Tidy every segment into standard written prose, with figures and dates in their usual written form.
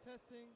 testing.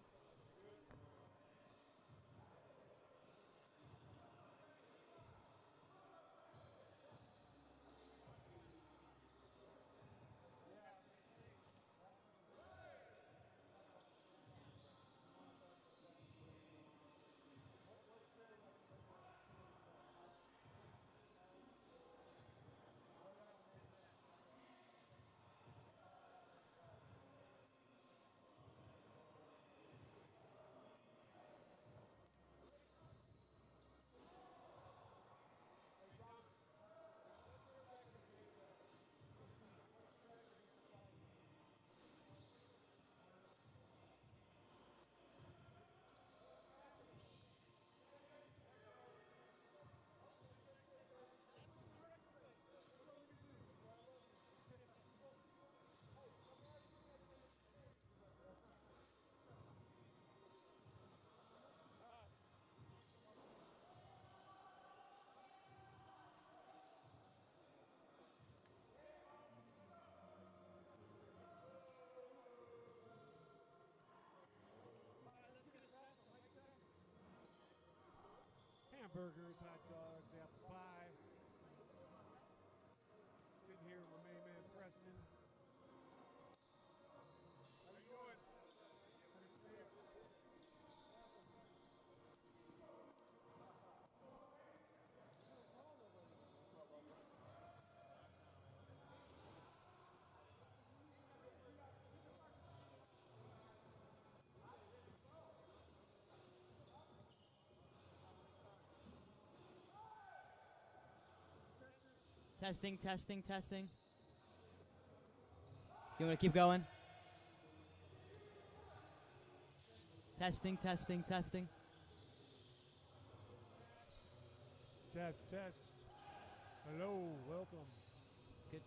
Hamburgers, hot dogs, apple pie. Sitting here with my main man Preston. How you doing? Good to see you. Testing, testing, testing. You want to keep going? Testing, testing, testing. Test, test. Hello, welcome. Good.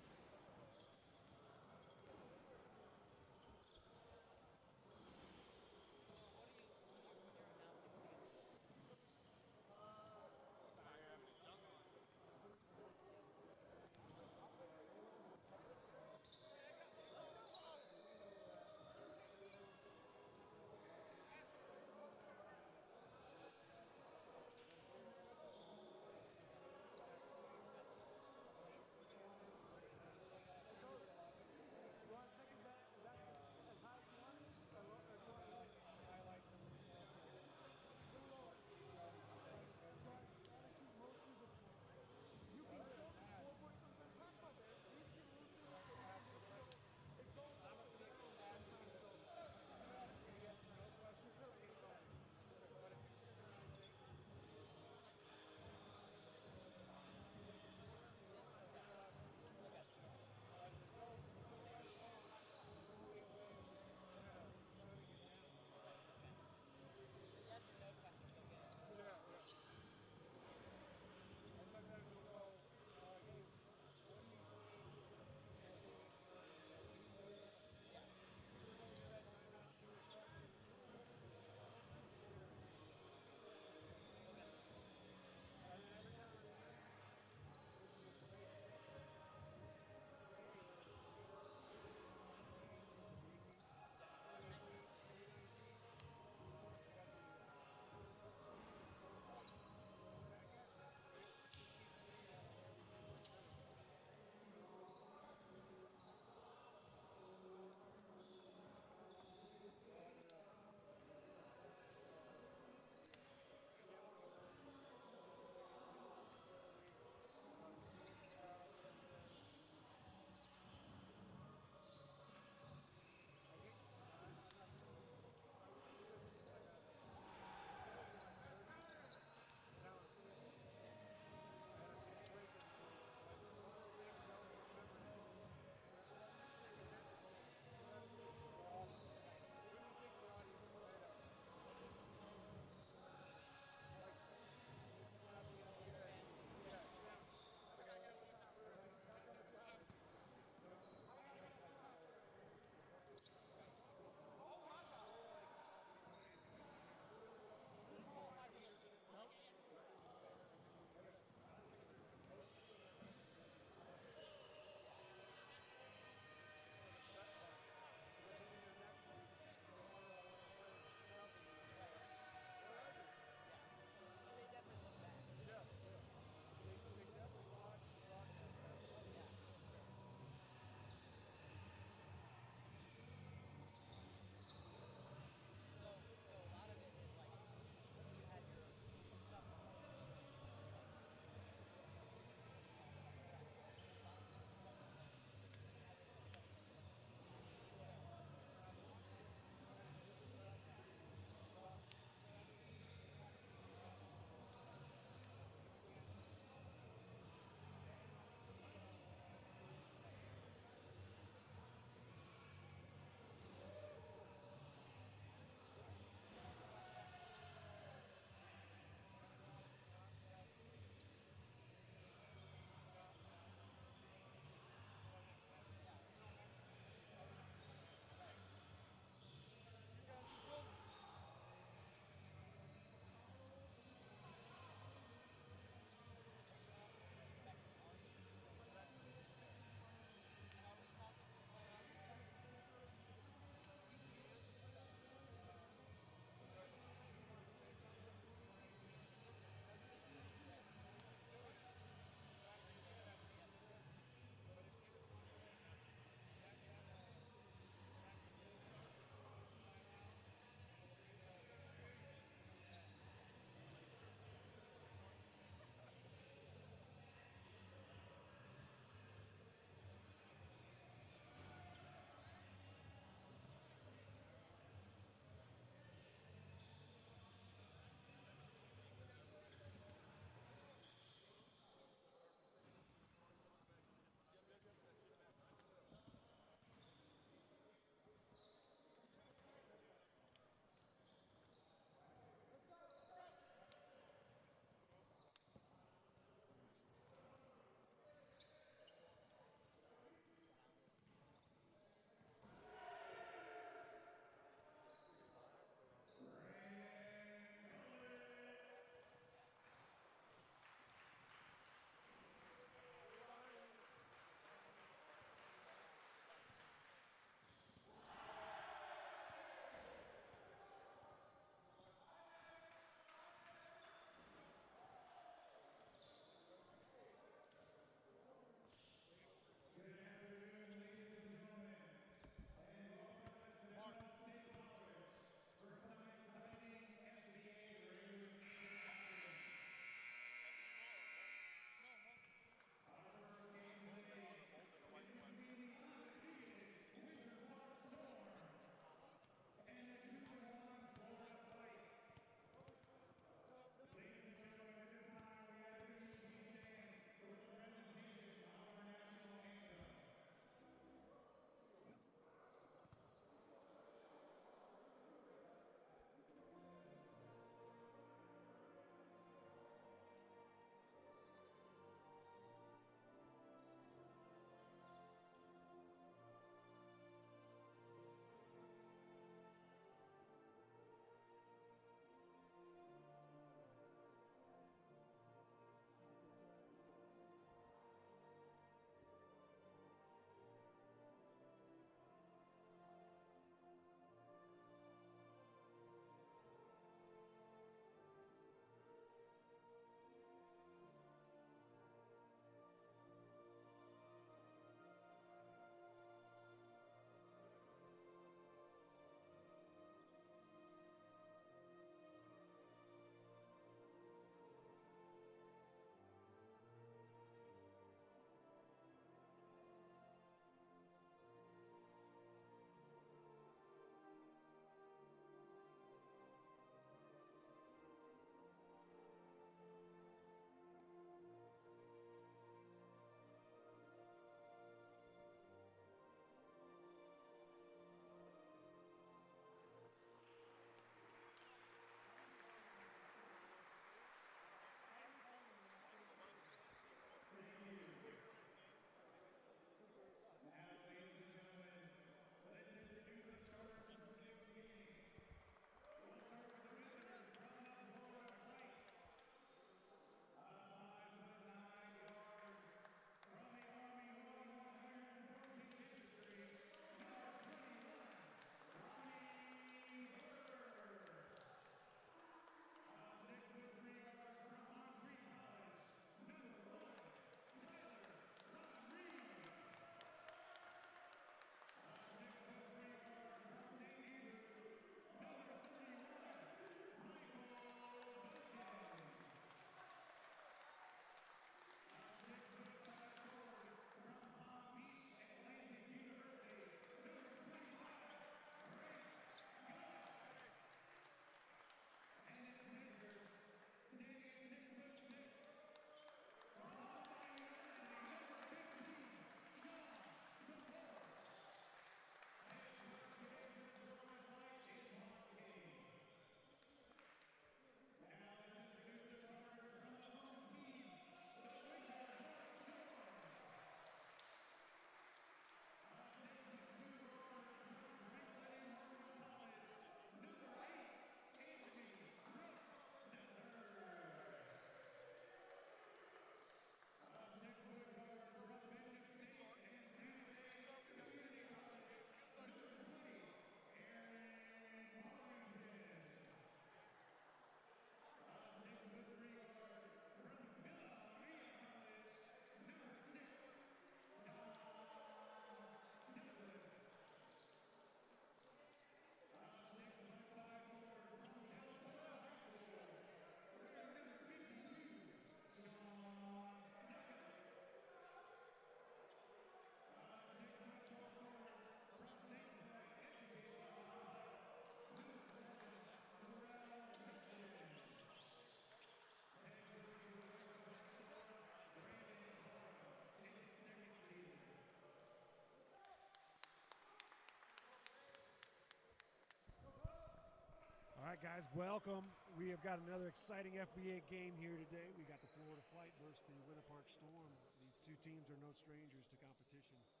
right, guys, welcome. We have got another exciting FBA game here today. We got the Florida Flight versus the Winter Park Storm. These two teams are no strangers to competition, so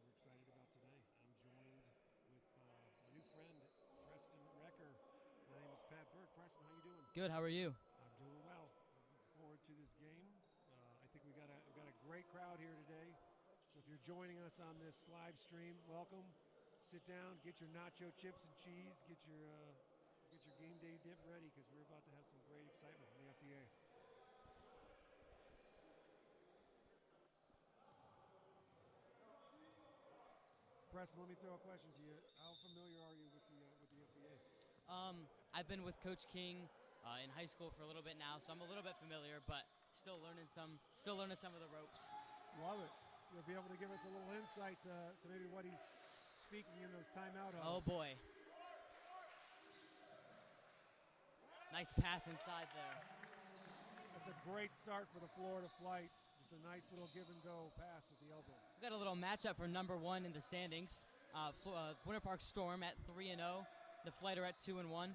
we're excited about today. I'm joined with my new friend, Preston Recker. My name is Pat Burke. Preston, how you doing? Good. How are you? I'm doing well. Looking forward to this game. I think we've got a great crowd here today. So if you're joining us on this live stream, welcome. Sit down, get your nacho chips and cheese, get your game day dip ready because we're about to have some great excitement from the FBA. Preston, let me throw a question to you. How familiar are you with the FBA? I've been with Coach King in high school for a little bit now, so I'm a little bit familiar, but still learning some of the ropes. Love it. You'll be able to give us a little insight to maybe what he's speaking in those timeout hours. Oh boy. Nice pass inside there. That's a great start for the Florida Flight. Just a nice little give and go pass at the elbow. We got a little matchup for number 1 in the standings. Winter Park Storm at 3-0. The Flight are at 2-1.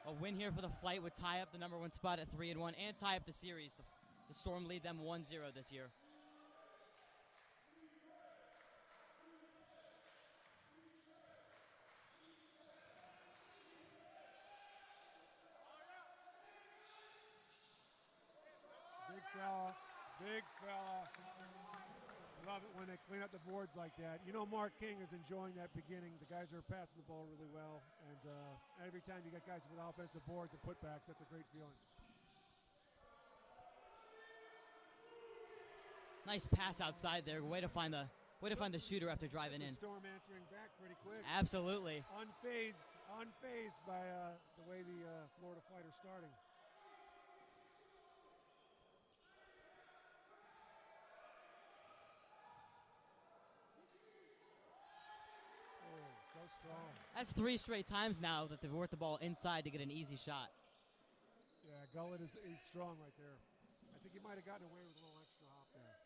A win here for the Flight would tie up the number 1 spot at 3-1 and tie up the series. The Storm lead them 1-0 this year. Big fella. Love it when they clean up the boards like that. You know Mark King is enjoying that beginning. The guys are passing the ball really well. And every time you get guys with offensive boards and putbacks, that's a great feeling. Nice pass outside there. Way to find the shooter after driving in. Storm answering back pretty quick. Absolutely. Unfazed by the way the Florida Flight are starting. So strong. That's 3 straight times now that they've worked the ball inside to get an easy shot. Yeah, Gullett is strong right there. I think he might have gotten away with a little extra hop there.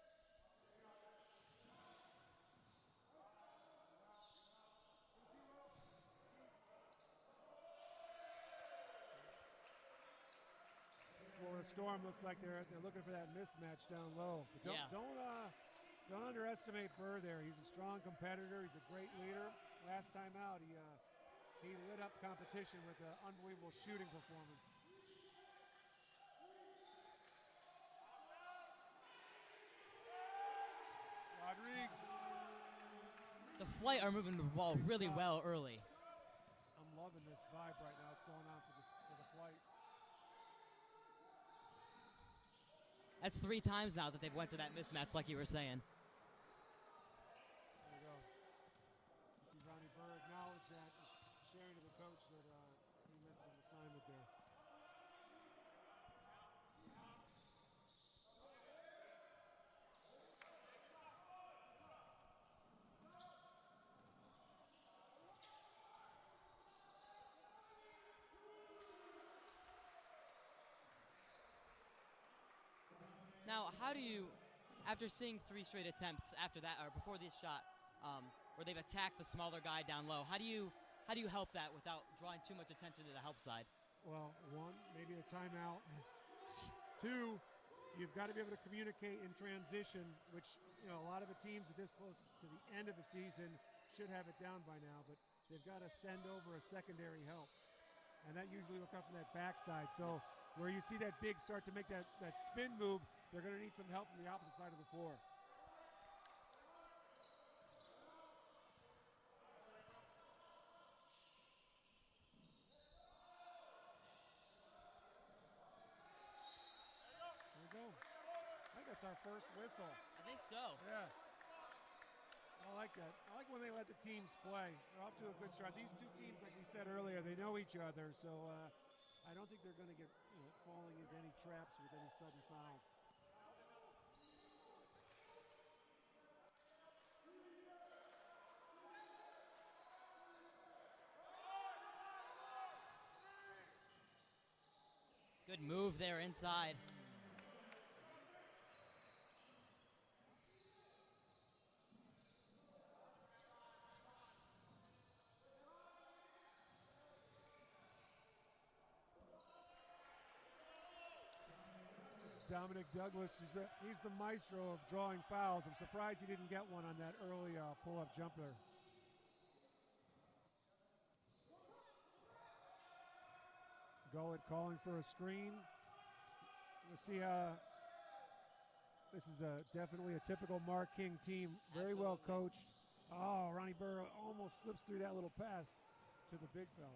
Florida Storm looks like they're looking for that mismatch down low. But don't underestimate Burr there. He's a strong competitor. He's a great leader. Last time out, he lit up competition with an unbelievable shooting performance. Rodriguez. The Flight are moving the ball really well early. I'm loving this vibe right now. It's going on for the Flight. That's 3 times now that they've went to that mismatch, like you were saying. There you go. You see Ronnie Burr acknowledge that, sharing to the coach that he missed an assignment there. Now, how do you, after seeing 3 straight attempts after that, or before this shot, where they've attacked the smaller guy down low, how do you help that without drawing too much attention to the help side? Well, 1, maybe a timeout. 2, you've got to be able to communicate in transition, which a lot of the teams at this close to the end of the season should have it down by now, but they've got to send over a secondary help. And that usually will come from that backside. So where you see that big start to make that spin move, they're going to need some help from the opposite side of the floor. There we go. I think that's our first whistle. I think so. Yeah. I like that. I like when they let the teams play. They're off to a good start. These two teams, like we said earlier, they know each other, so I don't think they're going to get falling into any traps with any sudden fouls. Good move there inside. Dominic Douglas, he's the maestro of drawing fouls. I'm surprised he didn't get one on that early pull-up jumper. Gullett calling for a screen. Let's see. This is definitely a typical Mark King team. Very well coached. Oh, Ronnie Burr almost slips through that little pass to the big fella.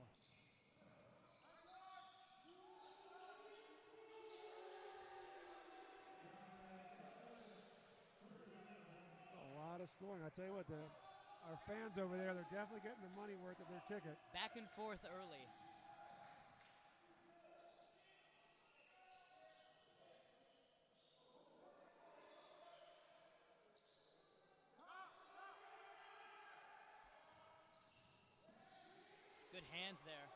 A lot of scoring. I tell you what, our fans over there, they're definitely getting the money worth of their ticket. Back and forth early. Good hands there.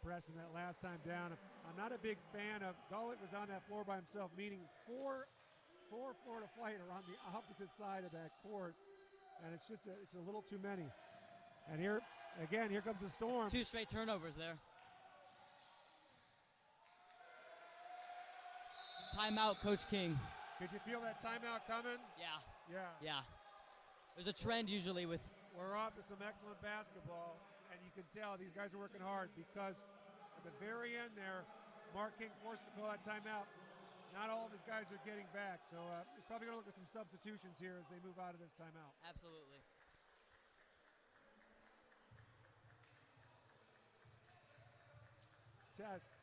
Pressing that last time down. I'm not a big fan of Gullett was on that floor by himself, meaning four Florida Flight are on the opposite side of that court, and it's a little too many. And here comes the Storm. That's 2 straight turnovers there. Timeout, Coach King. Did you feel that timeout coming? Yeah. There's a trend usually with. We're off to some excellent basketball, and you can tell these guys are working hard because at the very end there, Mark King forced to call that timeout. Not all of his guys are getting back, so he's probably going to look at some substitutions here as they move out of this timeout. Absolutely. Test.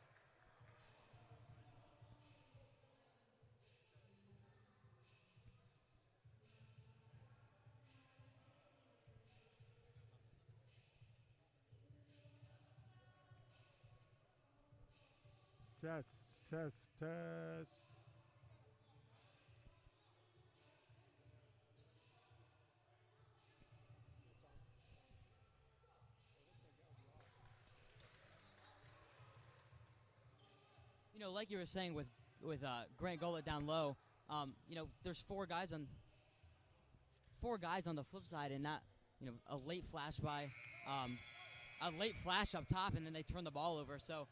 Test. You know, like you were saying with Grant Gullett down low, there's four guys on the flip side, and not a late flash up top, and then they turn the ball over. So,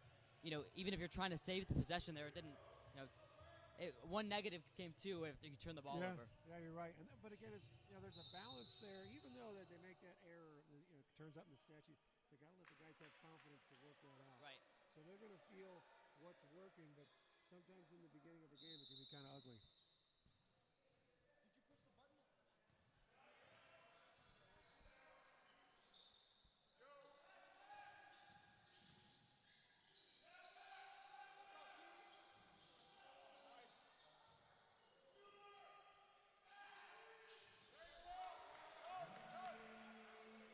even if you're trying to save the possession there, it didn't. One negative came too if you turn the ball over. Yeah, you're right. But again, there's a balance there. Even though that they make that error, it turns up in the statute. They got to let the guys have confidence to work that out. Right. So they're going to feel what's working, but sometimes in the beginning of the game it can be kind of ugly.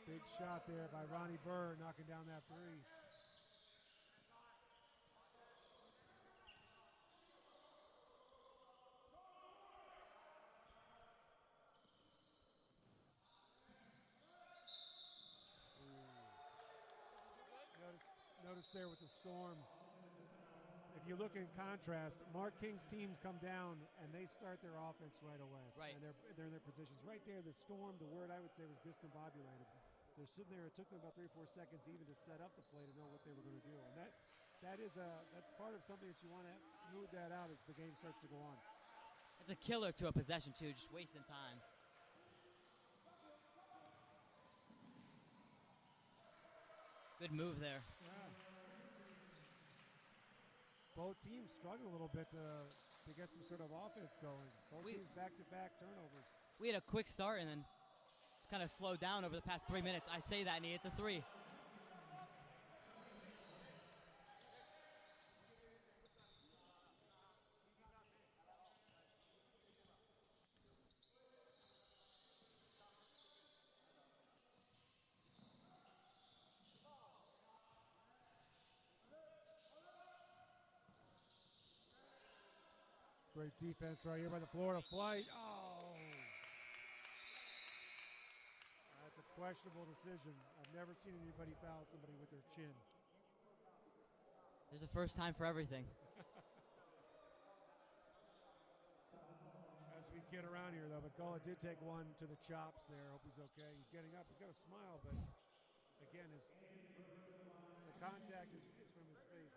Big shot there by Ronnie Burr, knocking down that three. Notice there with the Storm. If you look in contrast, Mark King's teams come down and they start their offense right away. Right. And they're in their positions. Right there, the Storm, the word I would say was discombobulated. They're sitting there. It took them about 3 or 4 seconds even to set up the play to know what they were going to do. And that's part of something that you want to smooth that out as the game starts to go on. It's a killer to a possession too, just wasting time. Good move there. Yeah. Both teams struggle a little bit to get some sort of offense going. Both teams back-to-back turnovers. We had a quick start and then it's kind of slowed down over the past 3 minutes. I say that, and it's a three. Great defense right here by the Florida Flight. Oh! That's a questionable decision. I've never seen anybody foul somebody with their chin. There's a first time for everything. As we get around here, though, but Gullett did take one to the chops there. Hope he's okay. He's getting up. He's got a smile, but again, the contact is from his face.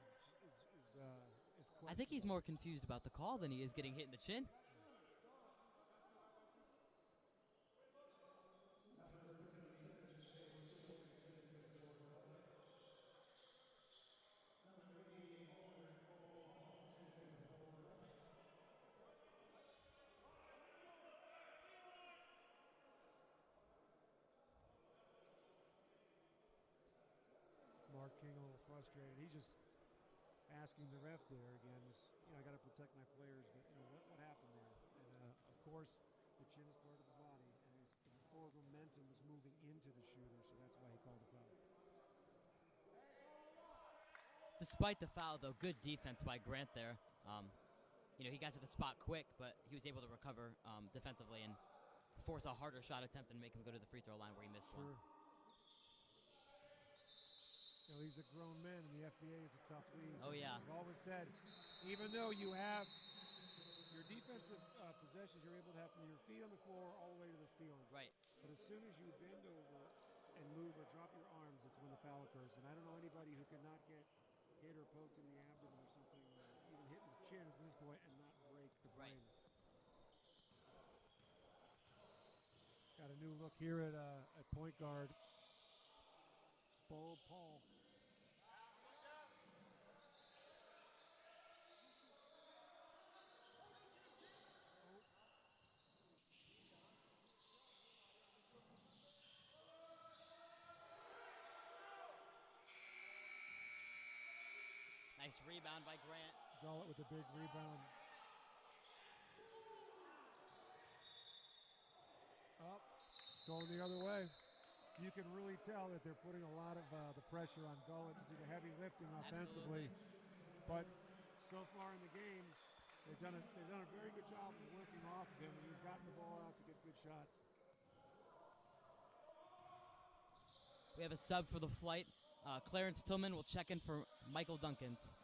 I think he's more confused about the call than he is getting hit in the chin. Mark King a little frustrated. He's just asking the ref there again. I got to protect my players, but what happened there? And of course, the chin is part of the body, and his forward momentum was moving into the shooter, so that's why he called the foul. Despite the foul, though, good defense by Grant there. He got to the spot quick, but he was able to recover defensively and force a harder shot attempt and make him go to the free throw line where he missed one. He's a grown man, and the FBA is a tough league. Oh, yeah. I've always said, even though you have your defensive possessions, you're able to have from your feet on the floor all the way to the ceiling. Right. But as soon as you bend over and move or drop your arms, that's when the foul occurs. And I don't know anybody who cannot get hit or poked in the abdomen or something, even hit in the chin as this boy, and not break the brain. Right. Got a new look here at point guard. Bo Paul. Nice rebound by Grant. Gullett with a big rebound. Up, going the other way. You can really tell that they're putting a lot of the pressure on Gullett to do the heavy lifting offensively. Absolutely. But so far in the game, they've done a very good job of working off of him, and he's gotten the ball out to get good shots. We have a sub for the flight. Clarence Tillman will check in for Michael Duncans.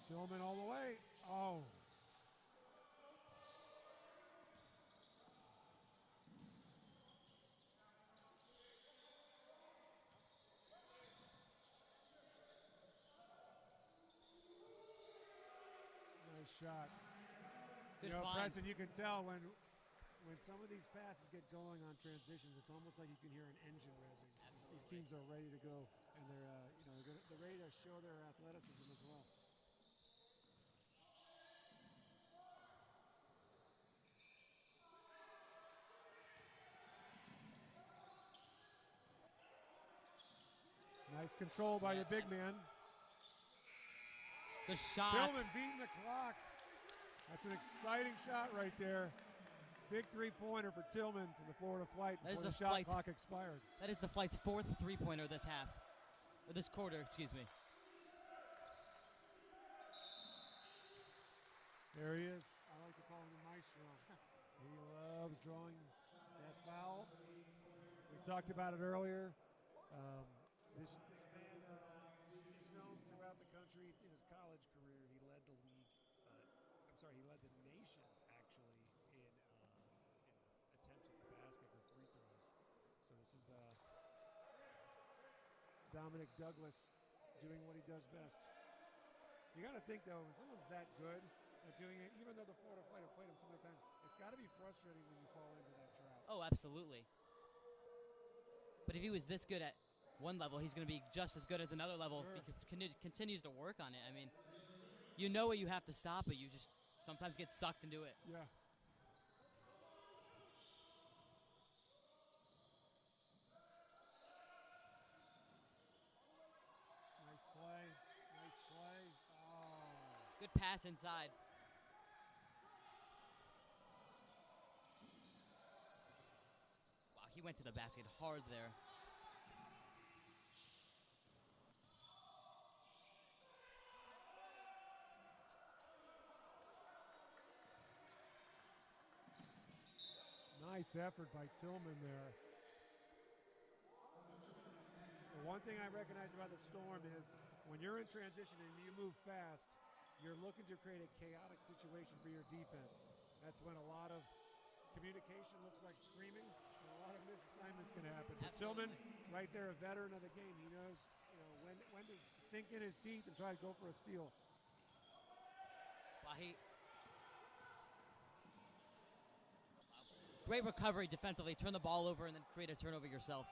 Tillman all the way. Oh. Nice shot. Good find. Preston, you can tell when some of these passes get going on transitions, it's almost like you can hear an engine revving. Absolutely. These teams are ready to go, and they're ready to show their athleticism as well. Nice control by your big man. The shot. Tillman beating the clock. That's an exciting shot right there. Big three-pointer for Tillman from the Florida flight before the shot clock expired. That is the flight's fourth three-pointer this half. Or this quarter, excuse me. There he is. I like to call him the maestro. He loves drawing that foul. We talked about it earlier. This man is known throughout the country. In his college career, he led the league. He led the nation actually in attempts at the basket for free throws. So this is Dominic Douglas doing what he does best. You got to think though, when someone's that good at doing it, even though the Florida Flight have played him so many times, it's got to be frustrating when you fall into that trap. Oh, absolutely. But if he was this good at one level, he's going to be just as good as another level if he continues to work on it. I mean, you know what you have to stop, but you just sometimes get sucked into it. Yeah. Nice play. Nice play. Oh. Good pass inside. Wow, he went to the basket hard there. Nice effort by Tillman there. one thing I recognize about the Storm is when you're in transition and you move fast, you're looking to create a chaotic situation for your defense. That's when a lot of communication looks like screaming, and a lot of misassignments can happen. But Tillman, right there, a veteran of the game. He knows, when to sink in his teeth and try to go for a steal. Great recovery defensively. Turn the ball over and then create a turnover yourself.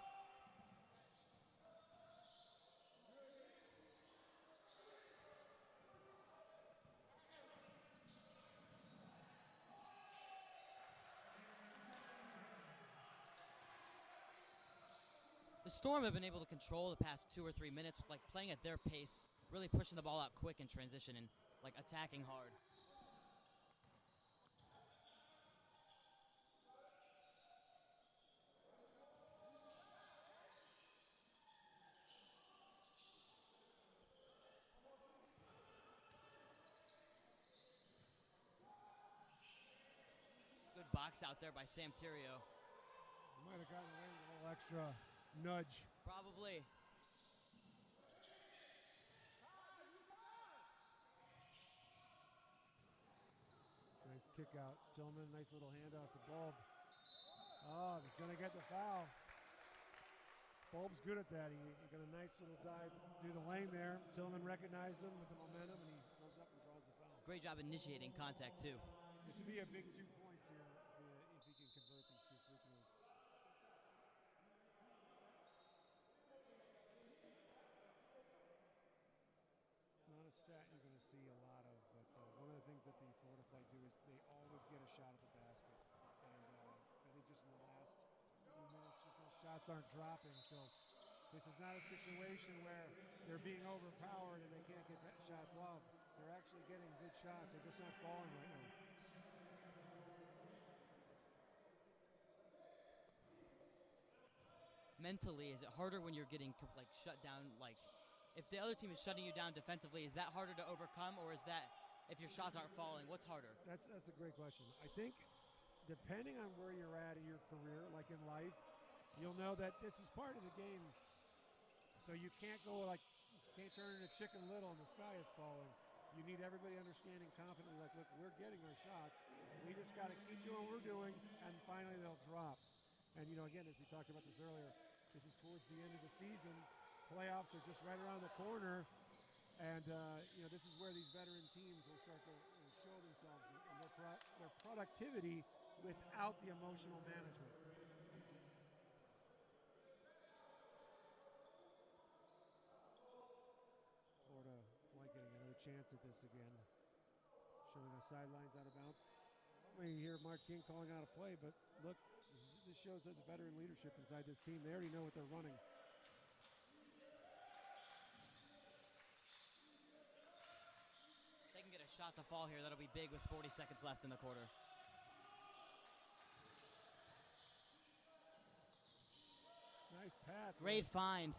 The Storm have been able to control the past 2 or 3 minutes, like playing at their pace, really pushing the ball out quick in transition and like attacking hard. Good box out there by Sam Tirio. Might have gotten away with a little extra nudge. Probably. Nice kick out. Tillman, nice little handoff to Bulb. Oh, he's going to get the foul. Bulb's good at that. He got a nice little dive through the lane there. Tillman recognized him with the momentum, and he goes up and draws the foul. Great job initiating contact, too. This would be a big 2 points here if he can convert these 2 free throws. Not a stat you're going to see a lot of, but one of the things that the Florida Flight do is they always get a shot at the basket. And I think just in the last 2 minutes, just those shots aren't dropping. So this is not a situation where they're being overpowered and they can't get shots off. They're actually getting good shots. They're just not falling right now. Mentally, is it harder when you're getting like shut down? Like, if the other team is shutting you down defensively, is that harder to overcome, or is that if your shots aren't falling, what's harder? That's a great question. I think depending on where you're at in your career, like in life, you'll know that this is part of the game. So you can't can't turn into Chicken Little and the sky is falling. You need everybody understanding confidently, like, look, we're getting our shots. We just got to keep doing what we're doing, and finally they'll drop. And, again, as we talked about this earlier, this is towards the end of the season. Playoffs are just right around the corner. And, this is where these veteran teams will start to show themselves and their productivity without the emotional management. Florida Flight getting another chance at this again. Showing us sidelines out of bounds. We hear Mark King calling out a play, but look, this shows that the veteran leadership inside this team. They already know what they're running. They can get a shot to fall here. That'll be big with 40 seconds left in the quarter. Nice pass. Great find.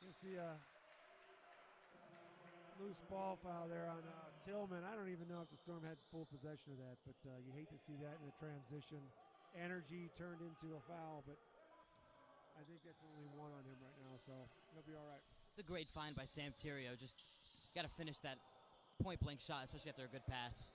You see a loose ball foul there on Tillman. I don't even know if the Storm had full possession of that, but you hate to see that in a transition. Energy turned into a foul, but I think that's only 1 on him right now, so he'll be all right. It's a great find by Sam Tirio. Just got to finish that point-blank shot, especially after a good pass.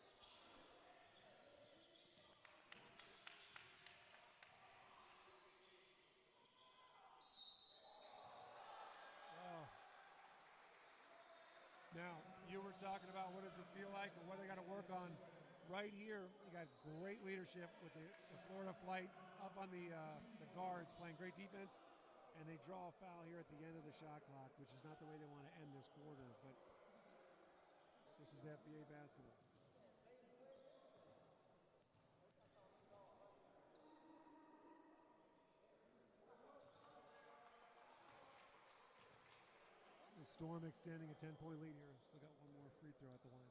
Now, you were talking about what does it feel like and what they got to work on. Right here, you got great leadership with the Florida Flight up on the guards playing great defense, and they draw a foul here at the end of the shot clock, which is not the way they want to end this quarter, but this is FBA basketball. Storm extending a 10-point lead here. Still got 1 more free throw at the line.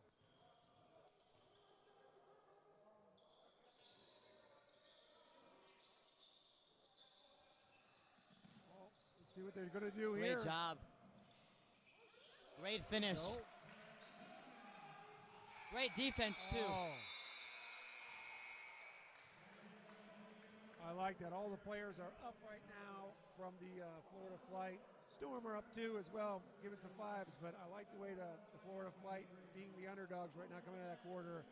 Well, let's see what they're going to do here. Great job. Great finish. No. Great defense, too. Oh. I like that. All the players are up right now from the Florida Flight. Storm are up too as well, giving some fives, but I like the way the Florida Flight, being the underdogs right now coming out of that quarter,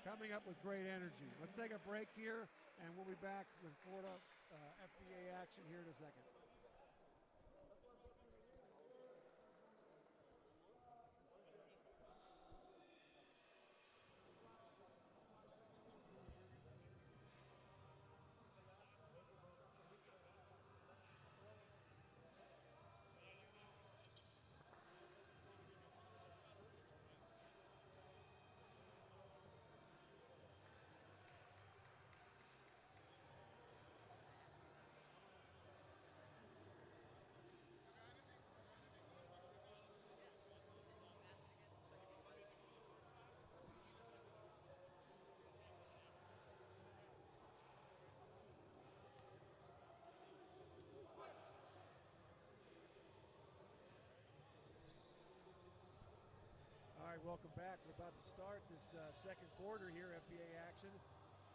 coming up with great energy. Let's take a break here, and we'll be back with Florida FBA action here in a second. All right, welcome back. We're about to start this second quarter here, FBA action.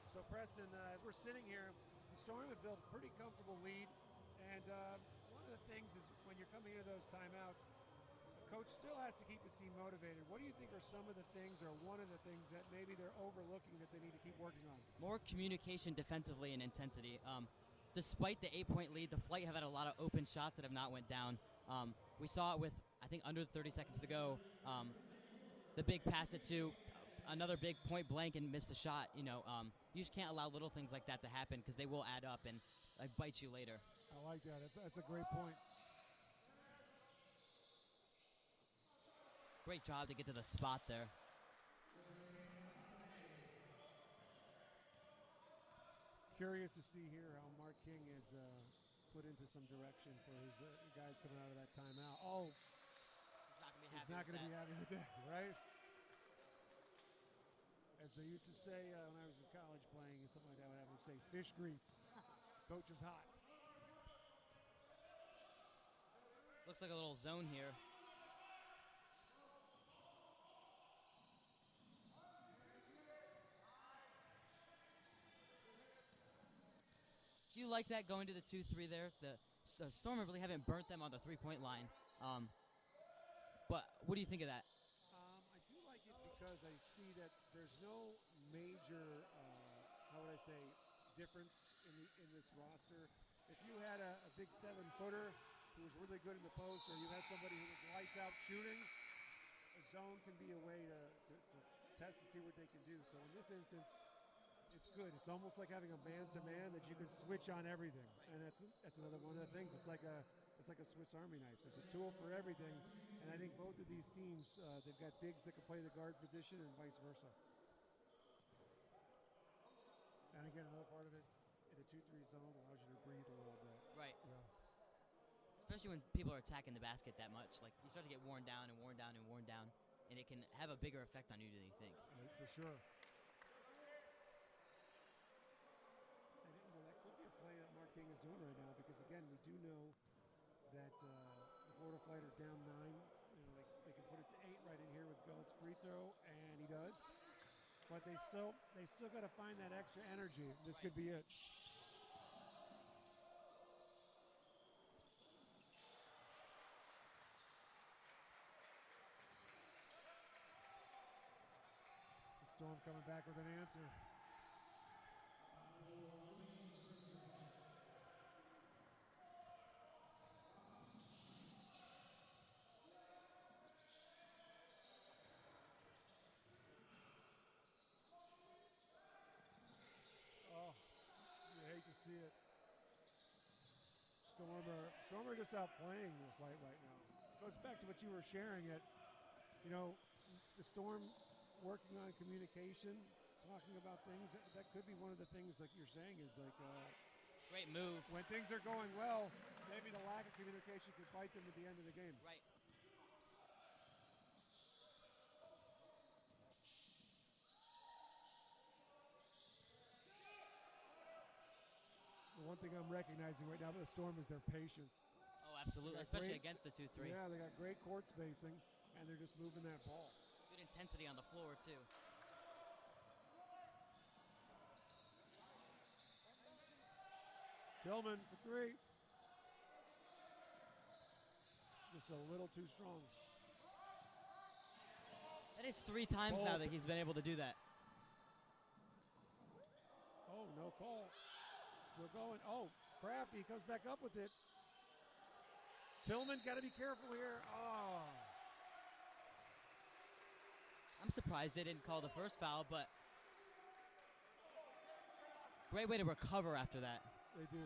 So, Preston, as we're sitting here, the Storm have built a pretty comfortable lead. And one of the things is when you're coming into those timeouts, the coach still has to keep his team motivated. What do you think are some of the things or one of the things that maybe they're overlooking that they need to keep working on? More communication defensively and intensity. Despite the 8-point lead, the Flight have had a lot of open shots that have not went down. We saw it with, I think, under 30 seconds to go. The big pass it to another big point blank and missed a shot. You just can't allow little things like that to happen because they will add up and bite you later. I like that. That's a great point. Great job to get to the spot there. Curious to see here how Mark King is put into some direction for his guys coming out of that timeout. Oh, he's not going to be happy with that, right? As they used to say when I was in college playing and something like that, would have them say, fish grease. Coach is hot. Looks like a little zone here. Do you like that going to the 2-3 there? The Storm really haven't burnt them on the three-point line. But what do you think of that? I do like it because I see that there's no major, how would I say, difference in this roster. If you had a big 7-footer who was really good in the post, or you had somebody who was lights out shooting, a zone can be a way to test to see what they can do. So in this instance, it's good. It's almost like having a man-to-man that you can switch on everything, and that's another one of the things. It's like a Swiss Army knife. There's a tool for everything, and I think both of these teams, they've got bigs that can play the guard position and vice versa. And again, another part of it, in the 2-3 zone allows you to breathe a little bit. Right. Yeah. Especially when people are attacking the basket that much. Like, you start to get worn down and worn down and worn down, and it can have a bigger effect on you than you think. Right, for sure. That could be a play that Mark King is doing right now because, again, we do know that the Florida Flight are down 9. They can put it to 8 right in here with Belt's free throw, and he does. But they still got to find that extra energy. This could be it. The Storm coming back with an answer. See it. Storm are just out playing the Flight right now. It goes back to what you were sharing at, the Storm working on communication, talking about things. That could be one of the things like you're saying is like great move. When things are going well, maybe the lack of communication could bite them at the end of the game. Right. The one thing I'm recognizing right now with the Storm is their patience. Oh, absolutely, especially against the 2-3. Yeah, they got great court spacing, and they're just moving that ball. Good intensity on the floor, too. Tillman for three. Just a little too strong. That is 3 times now that he's been able to do that. Oh, no call. Still going. Oh, Crafty comes back up with it. Tillman, got to be careful here. Oh. I'm surprised they didn't call the first foul, but great way to recover after that. They do.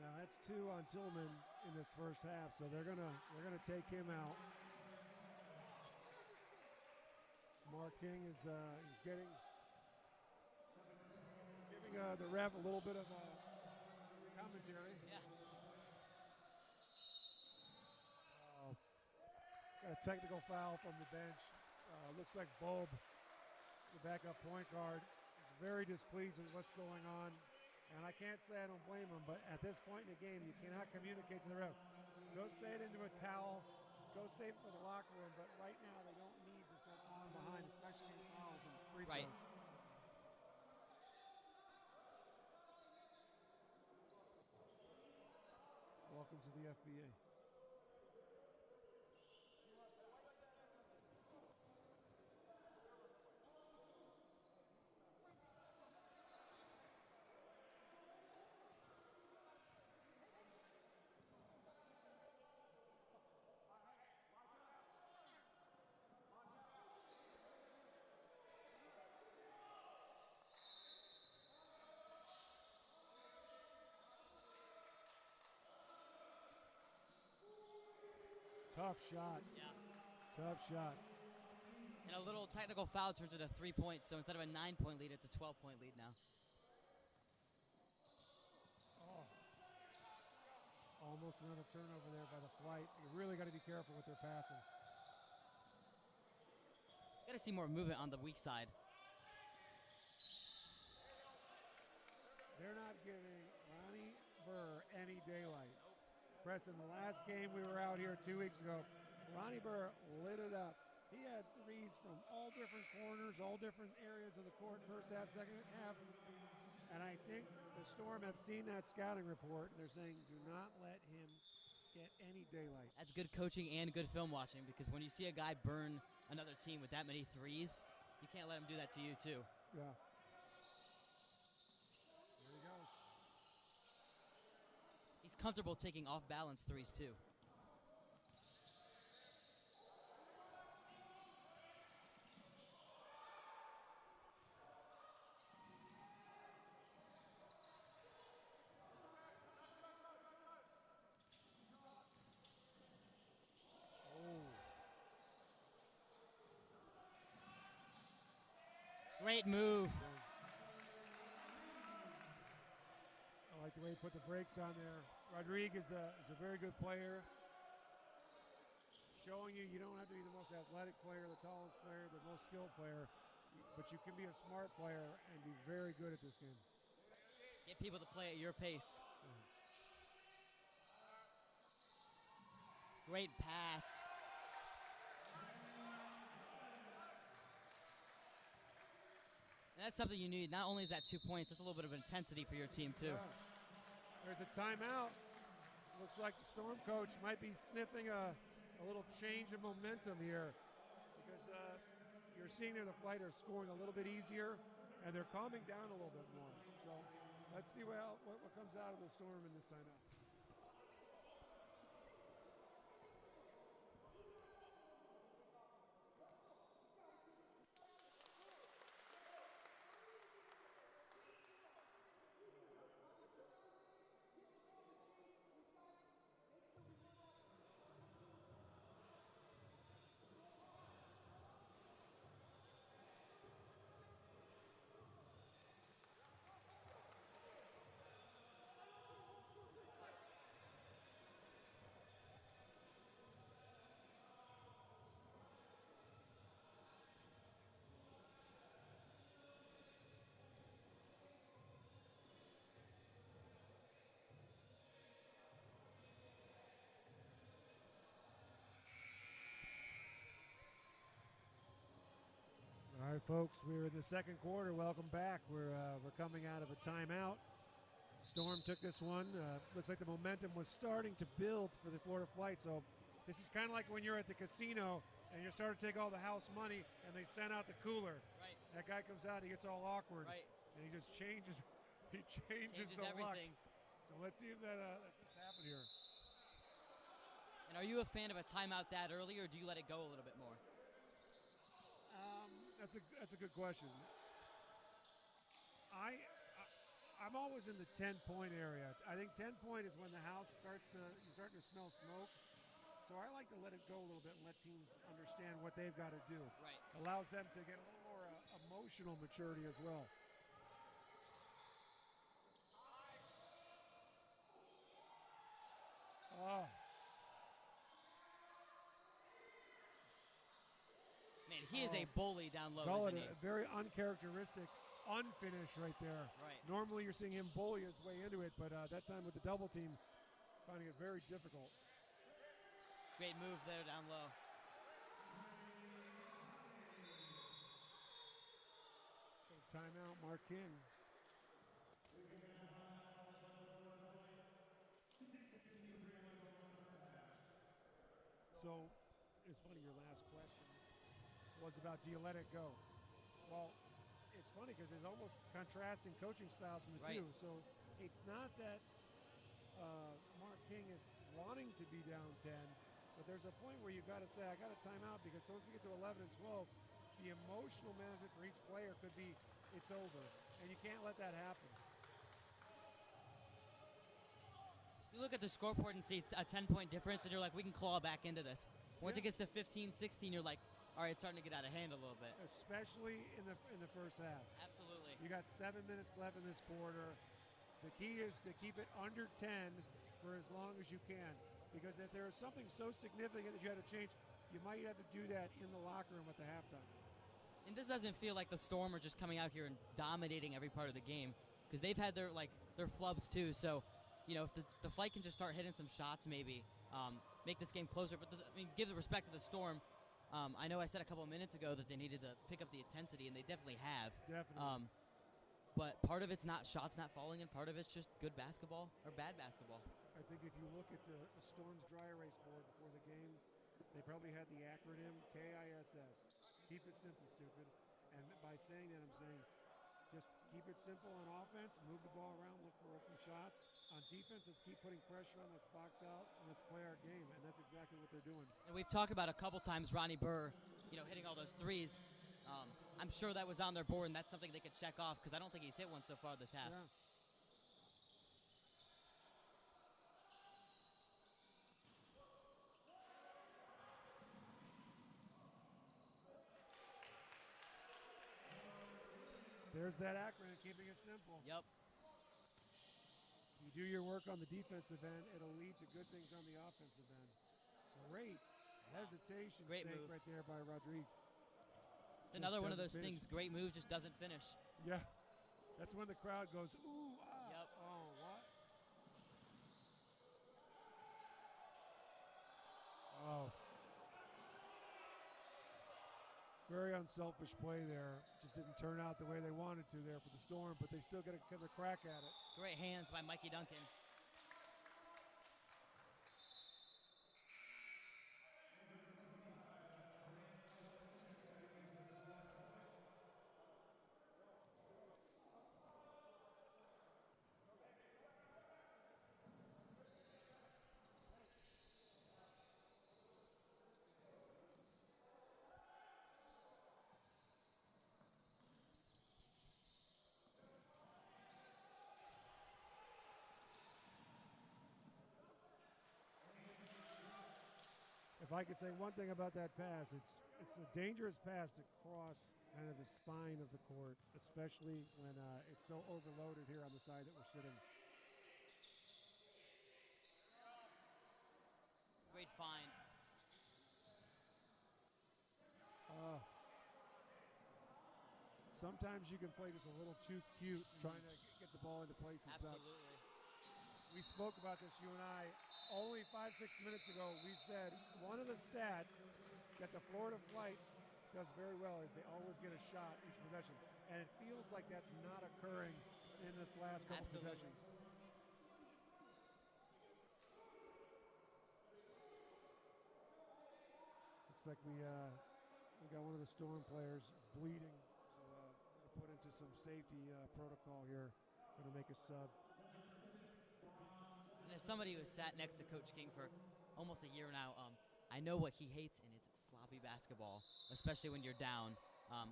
Now that's 2 on Tillman in this first half, so they're gonna take him out. Mark King is giving the ref a little bit of commentary. Yeah. Got a technical foul from the bench. Looks like Bulb, the backup point guard, is very displeased with what's going on. And I can't say I don't blame him, but at this point in the game, you cannot communicate to the ref. Go say it into a towel. Go save it for the locker room. But right now, they don't need to sit on behind, especially in fouls and free throws. Right. Welcome to the FBA. Tough shot. Yeah. Tough shot. And a little technical foul turns into 3 points, so instead of a 9-point lead, it's a 12-point lead now. Oh. Almost another turnover there by the Flight. You really got to be careful with their passing. Got to see more movement on the weak side. They're not giving Ronnie Burr any daylight. Preston, the last game we were out here 2 weeks ago, Ronnie Burr lit it up. He had threes from all different corners, all different areas of the court, first half, second half. And I think the Storm have seen that scouting report, and they're saying, do not let him get any daylight. That's good coaching and good film watching, because when you see a guy burn another team with that many threes, you can't let him do that to you too. Yeah. There he goes. He's comfortable taking off-balance threes too. Great move. I like the way he put the brakes on there. Rodriguez is a very good player. Showing you don't have to be the most athletic player, the tallest player, the most skilled player, but you can be a smart player and be very good at this game. Get people to play at your pace. Great pass. And that's something you need. Not only is that 2 points, that's a little bit of intensity for your team too. Yeah. There's a timeout. Looks like the Storm coach might be sniffing a little change of momentum here, because you're seeing that the Flight are scoring a little bit easier, and they're calming down a little bit more. So let's see what comes out of the Storm in this timeout. All right, folks, we're in the second quarter. Welcome back. We're coming out of a timeout. Storm took this one. Looks like the momentum was starting to build for the Florida Flight. So this is kind of like when you're at the casino and you're starting to take all the house money and they send out the cooler. Right. That guy comes out, he gets all awkward. Right. And he just changes. He changes the everything. luck. So let's see if that's what's happened here. And are you a fan of a timeout that early, or do you let it go a little bit more? That's a good question. I'm always in the 10-point area. I think 10-point is when the house you're starting to smell smoke. So I like to let it go a little bit and let teams understand what they've got to do. Right. Allows them to get a little more emotional maturity as well. Oh. Man, he is a bully down low, Call isn't it he? a very uncharacteristic unfinish right there. Right. Normally you're seeing him bully his way into it, but that time with the double team, finding it very difficult. Great move there down low. Timeout, Mark King. So, it's funny, your last question was about, do you let it go? Well, it's funny because there's almost contrasting coaching styles from the two. So, it's not that Mark King is wanting to be down 10, but there's a point where you've got to say, I got a timeout, because once we get to 11 and 12, the emotional management for each player could be, it's over. And you can't let that happen. You look at the scoreboard and see a 10-point difference, and you're like, we can claw back into this. Once it gets to 15, 16, you're like, all right, it's starting to get out of hand a little bit. Especially in the first half. Absolutely. You got 7 minutes left in this quarter. The key is to keep it under 10 for as long as you can. Because if there is something so significant that you had to change, you might have to do that in the locker room at the halftime. And this doesn't feel like the Storm are just coming out here and dominating every part of the game, because they've had their flubs too. So, you know, if the Flight can just start hitting some shots, maybe make this game closer. But give the respect to the Storm. I know I said a couple of minutes ago that they needed to pick up the intensity, and they definitely have. Definitely. But part of it's not shots not falling, and part of it's just good basketball or bad basketball. I think if you look at the Storm's dry erase board before the game, they probably had the acronym KISS. Keep it simple, stupid. And by saying that, I'm saying just keep it simple on offense, move the ball around, look for open shots. On defense, let's keep putting pressure on, let's box out, and let's play our game. And that's exactly what they're doing. And we've talked about a couple times Ronnie Burr, hitting all those threes. I'm sure that was on their board, and that's something they could check off, because I don't think he's hit one so far this half. Yeah. There's that acronym, keeping it simple. Yep. You do your work on the defensive end, it'll lead to good things on the offensive end. Great hesitation Great fake move right there by Rodriguez. It's another one of those things, great move, just doesn't finish. Yeah. That's when the crowd goes, ooh, ah. Yep. Oh, what? Oh. Very unselfish play there. Just didn't turn out the way they wanted to there for the Storm, but they still got to get a crack at it. Great hands by Mikey Duncan. If I could say one thing about that pass, it's a dangerous pass to cross kind of the spine of the court, especially when it's so overloaded here on the side that we're sitting. Great find. Sometimes you can play just a little too cute, trying to get the ball into places. Absolutely. We spoke about this, you and I, only 5-6 minutes ago. We said one of the stats that the Florida Flight does very well is they always get a shot each possession. And it feels like that's not occurring in this last couple possessions. Looks like we got one of the Storm players is bleeding, so gotta put into some safety protocol here. Gonna make a sub. And as somebody who has sat next to Coach King for almost a year now, I know what he hates, and it's sloppy basketball, especially when you're down.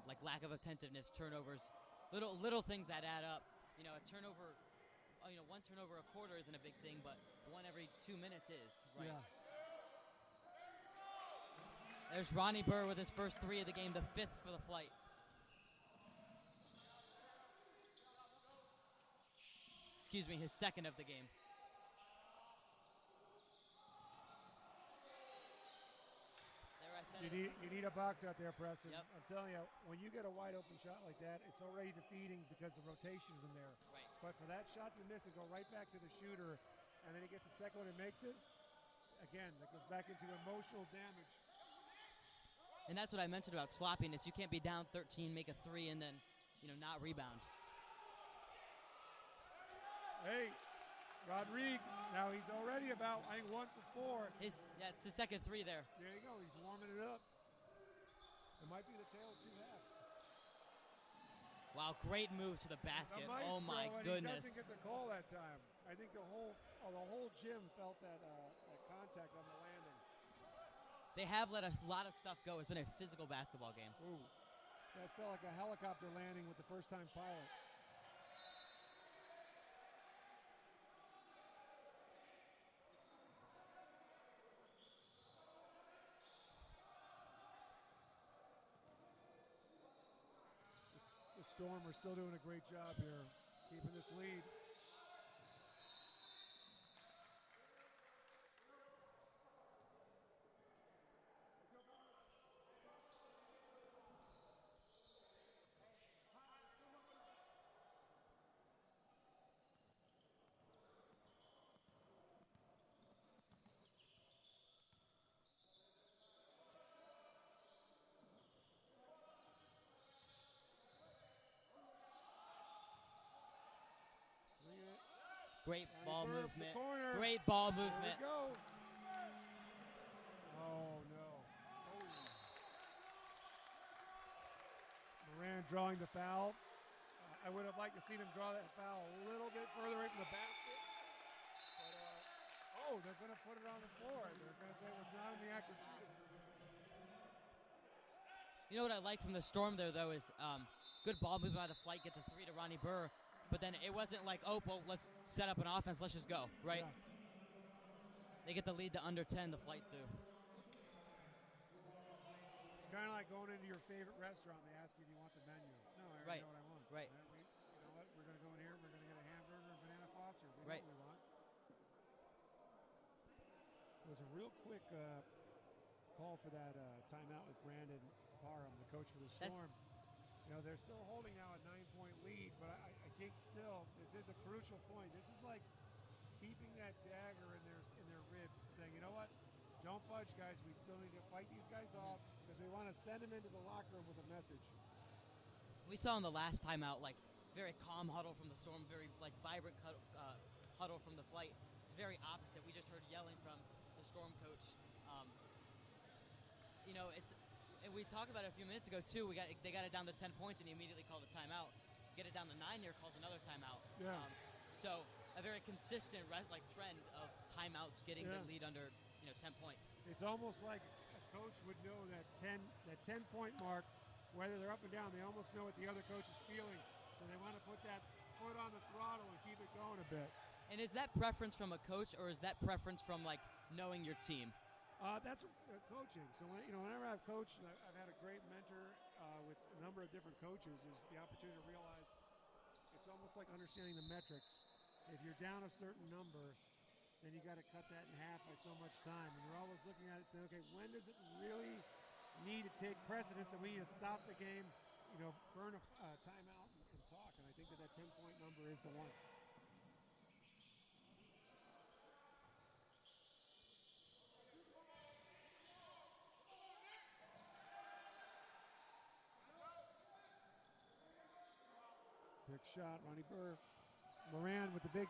Like lack of attentiveness, turnovers, little things that add up. You know, a turnover, one turnover a quarter isn't a big thing, but one every 2 minutes is, right? Yeah. There's Ronnie Burr with his first three of the game, the fifth for the Flight. Excuse me, his second of the game. There I said You need a box out there, Preston. Yep. I'm telling you, when you get a wide open shot like that, it's already defeating because the rotation's in there. Right. But for that shot to miss and go right back to the shooter, and then he gets a second one and makes it, again, that goes back into emotional damage. And that's what I mentioned about sloppiness. You can't be down 13, make a three, and then, not rebound. Hey, Rodrigue, now he's already about, I think, 1 for 4. It's the second three there. There you go, he's warming it up. It might be the tale of two halves. Wow, great move to the basket. Oh my goodness. He doesn't get the call that time. I think the whole gym felt that contact on the landing. They have let a lot of stuff go. It's been a physical basketball game. Ooh, that felt like a helicopter landing with the first-time pilot. The Storm are still doing a great job here, keeping this lead. Great ball Burr, movement. corner. Great ball There movement. we go. Oh, no. Moran drawing the foul. I would have liked to see him draw that foul a little bit further away from the basket. But, they're going to put it on the floor. They're going to say it was not in the act of shooting. You know what I like from the Storm there, though, is good ball movement by the Flight, get the three to Ronnie Burr. But then it wasn't like, let's set up an offense, let's just go, right? Yeah. They get the lead to under 10, the Flight do. It's kind of like going into your favorite restaurant. They ask you, do you want the menu? No, I already know what I want. Right. You know what? We're going to go in here. We're going to get a hamburger and banana foster. We know Right. what we want. It was a real quick call for that timeout with Brandon Parham, the coach for the Storm. They're still holding now a 9-point lead, but I think still this is a crucial point. This is like keeping that dagger in their ribs and saying, you know what? Don't budge, guys. We still need to fight these guys off because we want to send them into the locker room with a message. We saw in the last timeout, very calm huddle from the Storm, very, vibrant huddle from the Flight. It's very opposite. We just heard yelling from the Storm coach. We talked about it a few minutes ago, too. They got it down to 10 points, and he immediately called a timeout. Get it down to 9 here, calls another timeout. Yeah. So a very consistent trend of timeouts getting the lead under 10 points. It's almost like a coach would know that 10-point mark, whether they're up and down, they almost know what the other coach is feeling. So they want to put that foot on the throttle and keep it going a bit. And is that preference from a coach, or is that preference from knowing your team? That's coaching. So whenever I've coached, I've had a great mentor with a number of different coaches. Is the opportunity to realize it's almost like understanding the metrics. If you're down a certain number, then you got to cut that in half by so much time. And you're always looking at it saying, okay, when does it really need to take precedence and we need to stop the game, burn a timeout and talk. And I think that 10-point number is the one. Big shot, Ronnie Burr. Moran with the big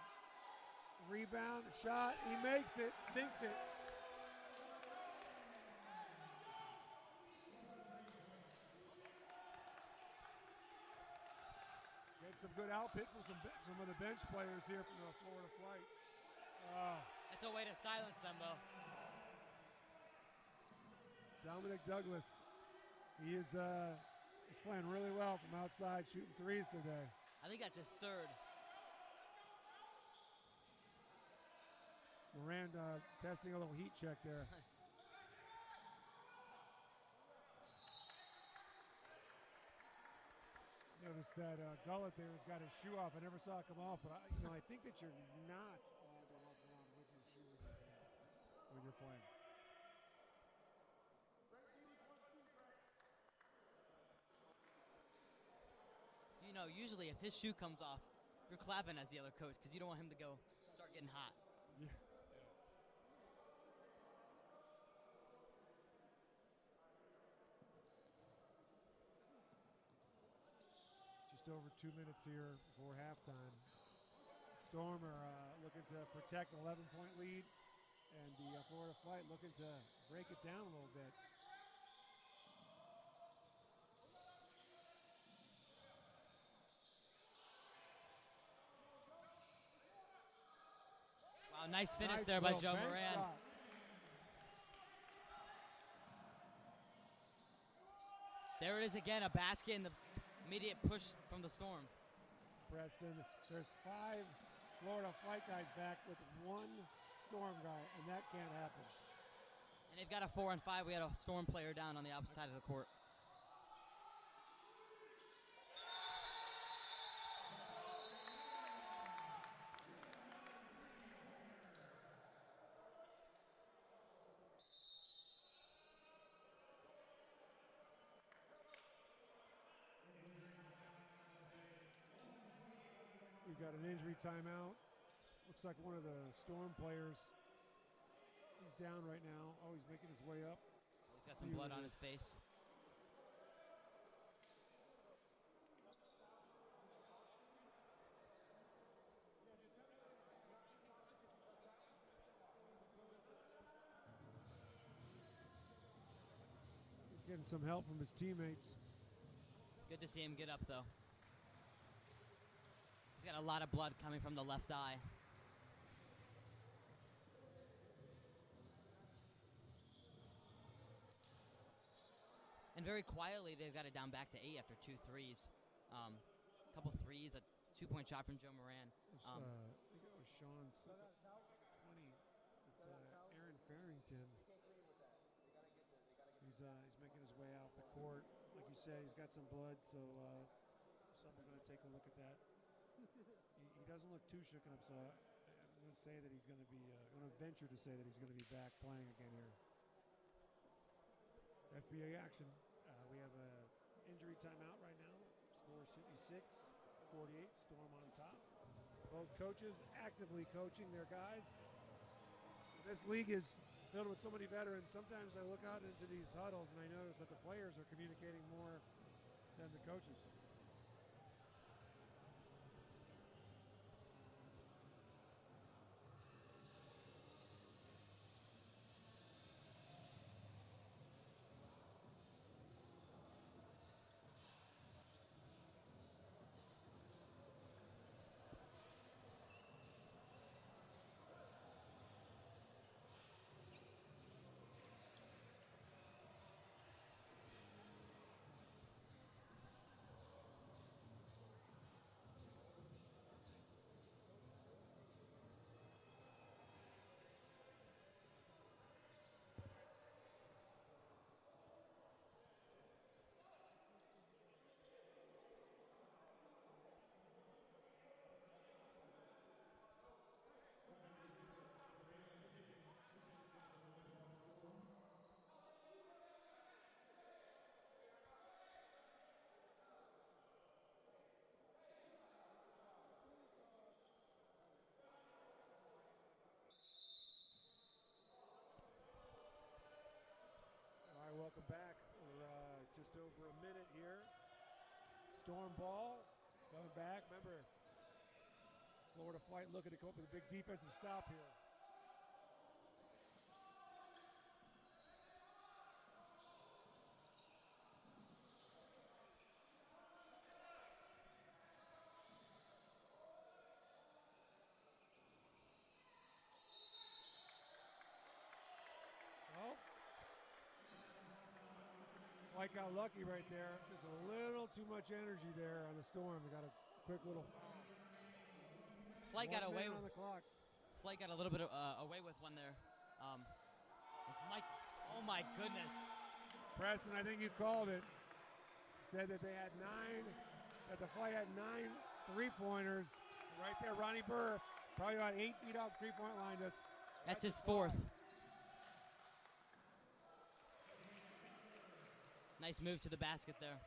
rebound, shot. He makes it, sinks it. some good output from some of the bench players here from the Florida Flight. That's a way to silence them, though. Dominic Douglas, he is playing really well from outside, shooting threes today. I think that's his third. Miranda testing a little heat check there. Notice that gullet there has got his shoe off. I never saw it come off, but I think that you're not allowed to walk around with your shoes when you're playing. You know, usually if his shoe comes off, you're clapping as the other coach because you don't want him to go start getting hot. Yeah. Just over 2 minutes here before halftime. Storm are looking to protect an 11-point lead, and the Florida Flight looking to break it down a little bit. Wow, nice finish there by Joe bench Moran. shot. There it is again, a basket and the immediate push from the Storm. Preston, there's 5 Florida Flight guys back with 1 Storm guy, and that can't happen. And they've got a 4-on-5. We had a Storm player down on the opposite side of the court. We've got an injury timeout. Looks like one of the Storm players. He's down right now. Oh, he's making his way up. He's got some blood on his face. He's getting some help from his teammates. Good to see him get up, though. He's got a lot of blood coming from the left eye. And very quietly, they've got it down back to 8 after 2 threes. A couple threes, a 2-point shot from Joe Moran. I think it was Sean's 20. It's Aaron Farrington. He's making his way out the court. Like you said, he's got some blood, so someone's going to take a look at that. He doesn't look too shooken up, so I'm going to say that he's going to be, I'm going to venture to say that he's going to be back playing again here. FBA action. We have a injury timeout right now. Score is 56-48. Storm on top. Both coaches actively coaching their guys. This league is filled with so many veterans. Sometimes I look out into these huddles and I notice that the players are communicating more than the coaches. Welcome back. We're just over a minute here. Storm ball coming back. Remember, Florida Flight looking to come up with a big defensive stop here. Flight got lucky right there. There's a little too much energy there on the Storm. We got a quick little Flight got away on the clock. Flight got a little bit away with one there. It's Mike. Oh my goodness. Preston, I think you called it. Said that they had that the Flight had 9 3-pointers. Right there, Ronnie Burr, probably about 8 feet off the 3-point line. That's his fourth. Nice move to the basket there.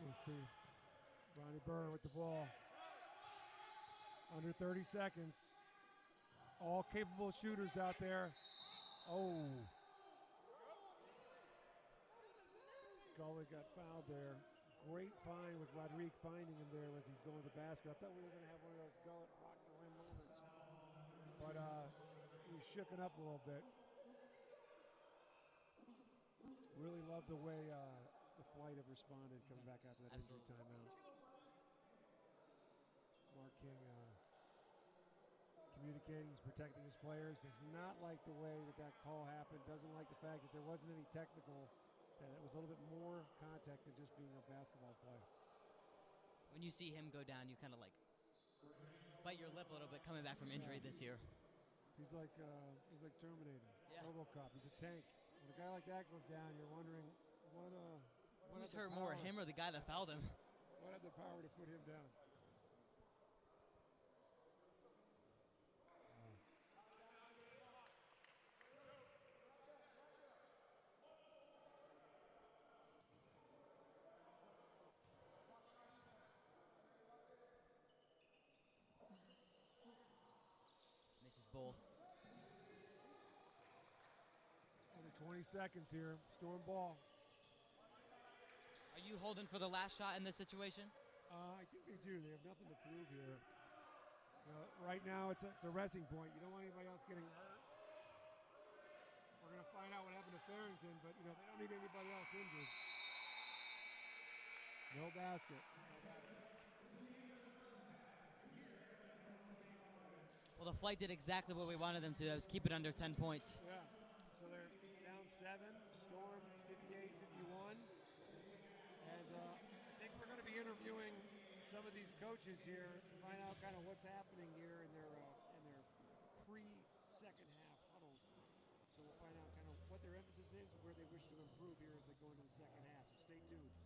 Let's see. Ronnie Burr with the ball. Under 30 seconds. All capable shooters out there. Oh. Gully got fouled there. Great find with Rodrigue finding him there as he's going to the basket. I thought we were going to have one of those gullet rock the rim moments. But he was shooken up a little bit. Really love the way the Flight have responded coming back after that injury timeout. Mark King communicating, he's protecting his players. Does not like the way that call happened. Doesn't like the fact that there wasn't any technical. That it was a little bit more contact than just being a basketball play. When you see him go down, you kind of like bite your lip a little bit coming back from injury this year. He's like Terminator, yeah. RoboCop. He's a tank. When a guy like that goes down, you're wondering who's hurt more, him or the guy that fouled him? What had the power to put him down? Both. Under 20 seconds here. Storm ball. Are you holding for the last shot in this situation? I think they do. They have nothing to prove here. Right now, it's a resting point. You don't want anybody else getting hurt. We're going to find out what happened to Farrington, but they don't need anybody else injured. No basket. Well, the Flight did exactly what we wanted them to. That was keep it under 10 points. Yeah. So they're down 7. Storm 58-51. And I think we're going to be interviewing some of these coaches here to find out kind of what's happening here in their pre-second half huddles. So we'll find out kind of what their emphasis is and where they wish to improve here as they go into the second half. So stay tuned.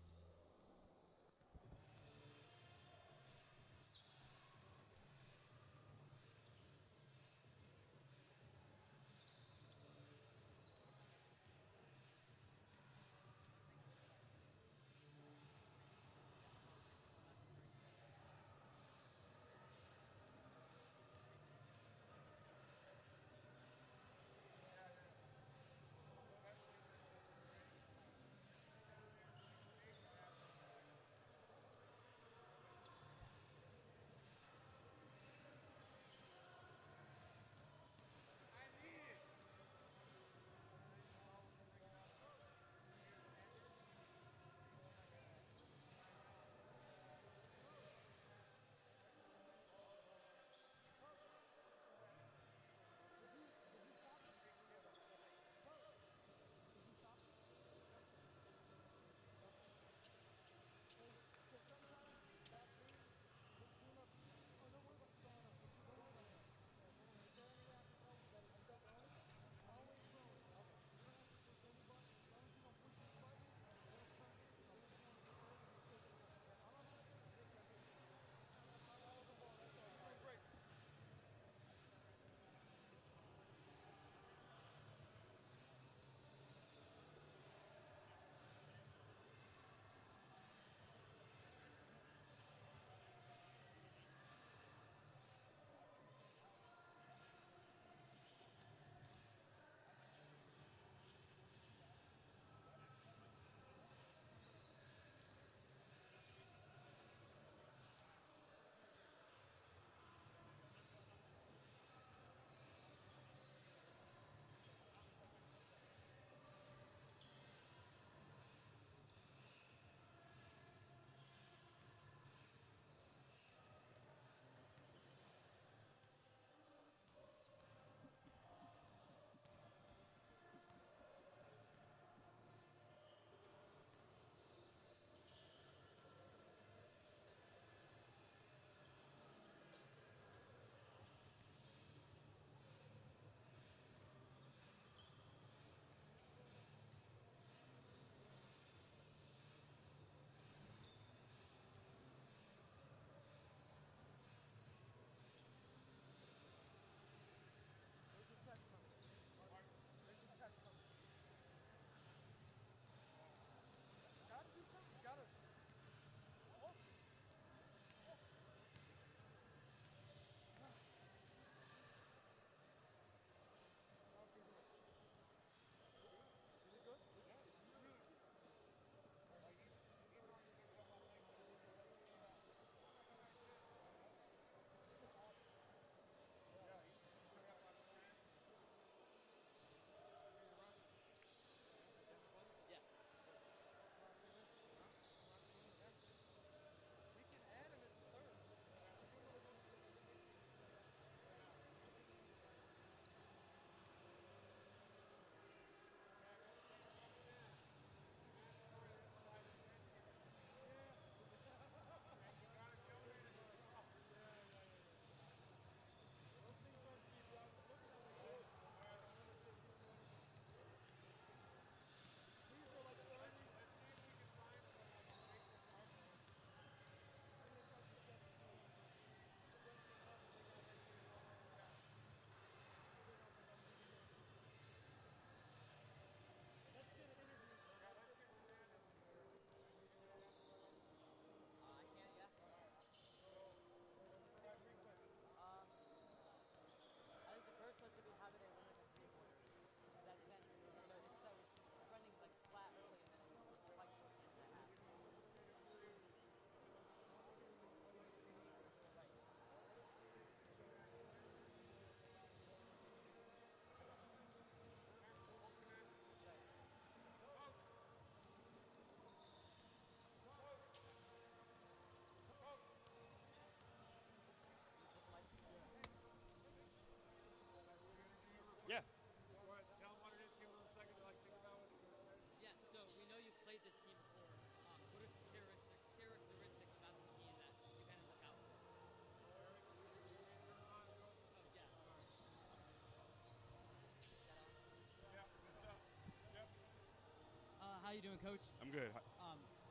How you doing, Coach? I'm good.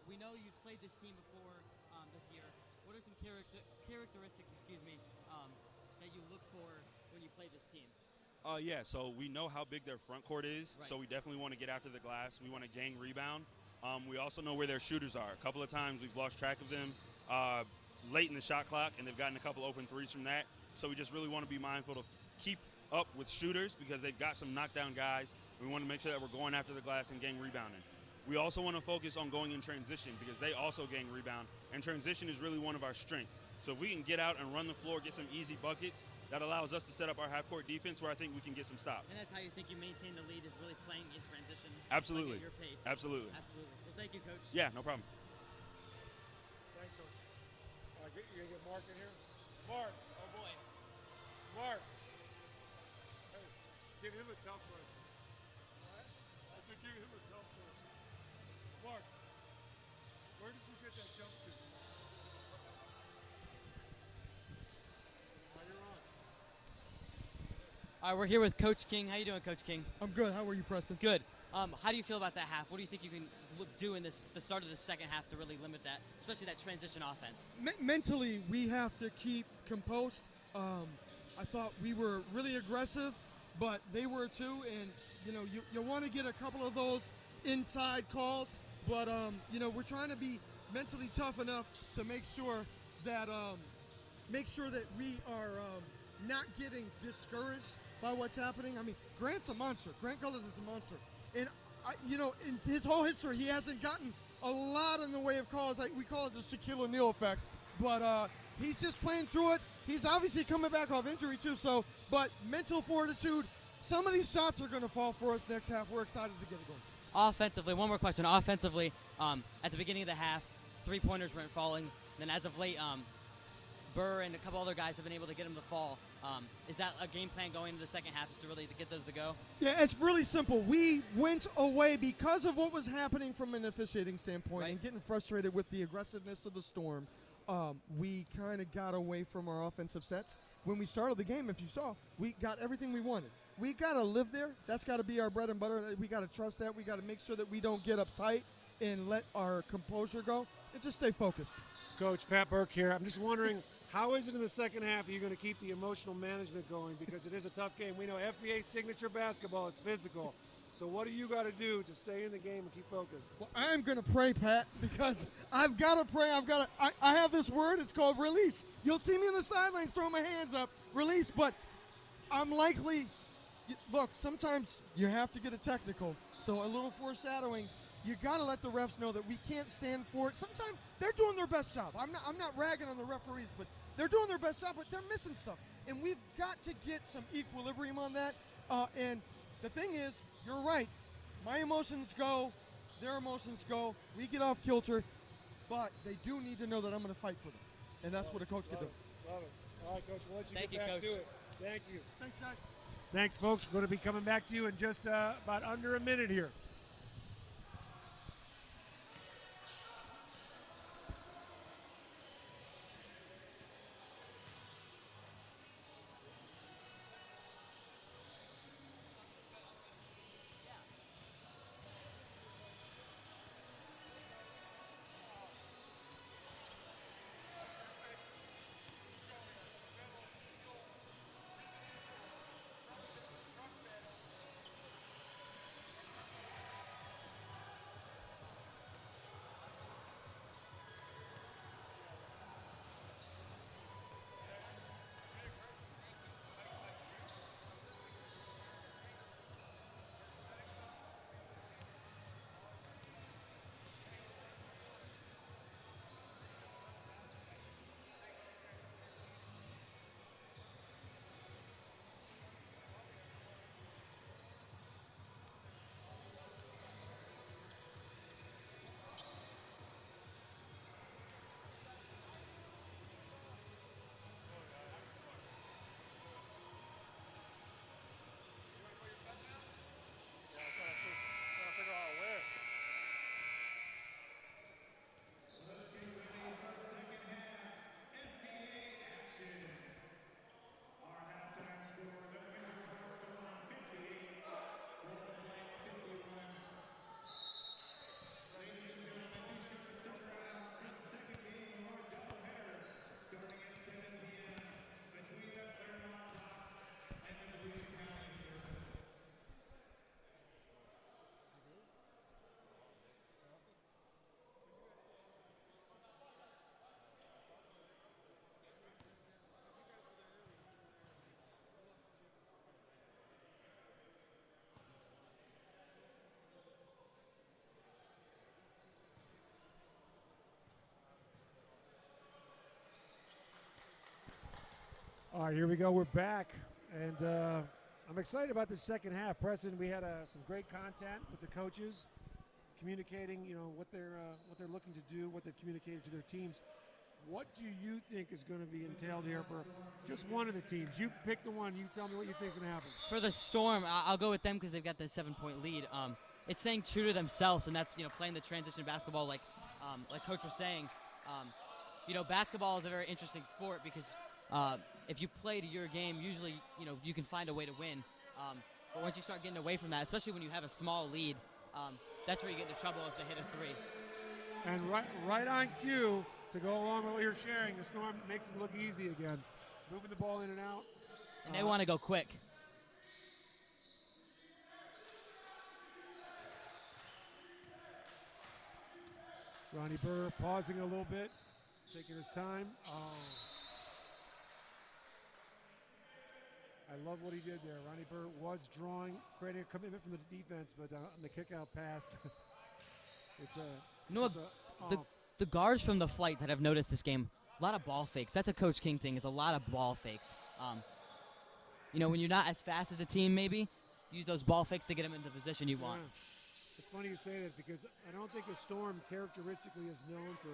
We know you've played this team before this year. What are some characteristics, that you look for when you play this team? Yeah, so we know how big their front court is, Right. so we definitely want to get after the glass. We want to gang rebound. We also know where their shooters are. A couple of times we've lost track of them late in the shot clock, and they've gotten a couple open threes from that. So we just really want to be mindful to keep up with shooters because they've got some knockdown guys. We want to make sure that we're going after the glass and gang rebounding. We also want to focus on going in transition because they also gang rebound, and transition is really one of our strengths. So if we can get out and run the floor, get some easy buckets, that allows us to set up our half-court defense where I think we can get some stops. And that's how you think you maintain the lead, is really playing in transition. Absolutely. Playing at your pace. Absolutely. Absolutely. Well, thank you, Coach. Yeah, no problem. Thanks, Coach. You're going to get Mark in here? Mark. Oh, boy. Mark. Hey, give him a tough one. I said give him a tough one. Mark, where did you get that jumpsuit? You're on. All right, we're here with Coach King. How you doing, Coach King? I'm good. How are you, Preston? Good. How do you feel about that half? What do you think you can do in the start of the second half to really limit that, especially that transition offense? Mentally, we have to keep composed. I thought we were really aggressive, but they were too. And you want to get a couple of those inside calls, but we're trying to be mentally tough enough to make sure that we are not getting discouraged by what's happening. I mean, Grant's a monster. Grant Gullett is a monster. And, in his whole history, he hasn't gotten a lot in the way of calls. We call it the Shaquille O'Neal effect. But he's just playing through it. He's obviously coming back off injury, too. But mental fortitude, some of these shots are going to fall for us next half. We're excited to get it going. Offensively, one more question. Offensively, at the beginning of the half, three-pointers weren't falling. Then as of late, Burr and a couple other guys have been able to get them to fall. Is that a game plan going into the second half, is to really get those to go? Yeah, it's really simple. We went away because of what was happening from an officiating standpoint, Right. and getting frustrated with the aggressiveness of the Storm. We kind of got away from our offensive sets. When we started the game, if you saw, we got everything we wanted. We got to live there. That's got to be our bread and butter. We got to trust that. We got to make sure that we don't get uptight and let our composure go and just stay focused. Coach, Pat Burke here. I'm just wondering, how is it in the second half are you going to keep the emotional management going? Because it is a tough game. We know FBA signature basketball is physical. So what do you got to do to stay in the game and keep focused? Well, I'm going to pray, Pat, because I've got to pray. I have this word. It's called release. You'll see me on the sidelines throwing my hands up, release. But I'm likely, look, sometimes you have to get a technical. So a little foreshadowing. You got to let the refs know that we can't stand for it. Sometimes they're doing their best job. I'm not ragging on the referees, but they're doing their best job, but they're missing stuff. And we've got to get some equilibrium on that. And the thing is, you're right. My emotions go, their emotions go. We get off kilter, but they do need to know that I'm going to fight for them. And that's what a coach can do. Love it. All right, Coach, we'll let you Thank get you, back Coach. to it. Thank you. Thanks, guys. Thanks, folks. We're going to be coming back to you in just about under a minute here. All right, here we go. We're back, and I'm excited about the second half. Preston, we had some great content with the coaches, communicating, what they're looking to do, what they've communicated to their teams. What do you think is going to be entailed here for just one of the teams? You pick the one. You tell me what you think is going to happen. For the Storm, I'll go with them because they've got the 7-point lead. It's staying true to themselves, and that's playing the transition basketball like Coach was saying. Basketball is a very interesting sport because if you play to your game, usually you can find a way to win. But once you start getting away from that, especially when you have a small lead, that's where you get into trouble is to hit a three. And right on cue, to go along with what you're sharing, the Storm makes it look easy again. Moving the ball in and out. And they want to go quick. Ronnie Burr pausing a little bit, taking his time. I love what he did there. Ronnie Burr was drawing, creating a commitment from the defense, but on the kick-out pass, the guards from the flight that have noticed this game, a lot of ball fakes. That's a Coach King thing, is a lot of ball fakes. When you're not as fast as a team, maybe, use those ball fakes to get them into the position you want. It's funny you say that because I don't think the Storm characteristically is known for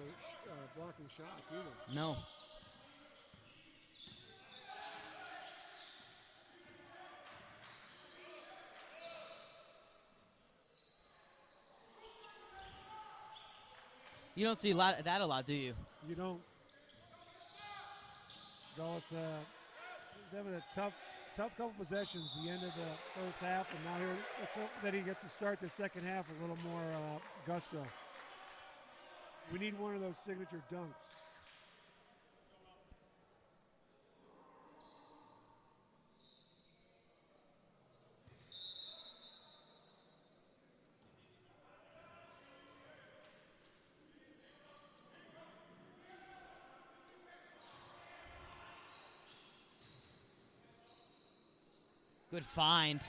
blocking shots either. No. You don't see that a lot, do you? You don't. Gullett's he's having a tough couple possessions at the end of the first half, and now here let's hope that he gets to start the second half with a little more gusto. We need one of those signature dunks. Good find.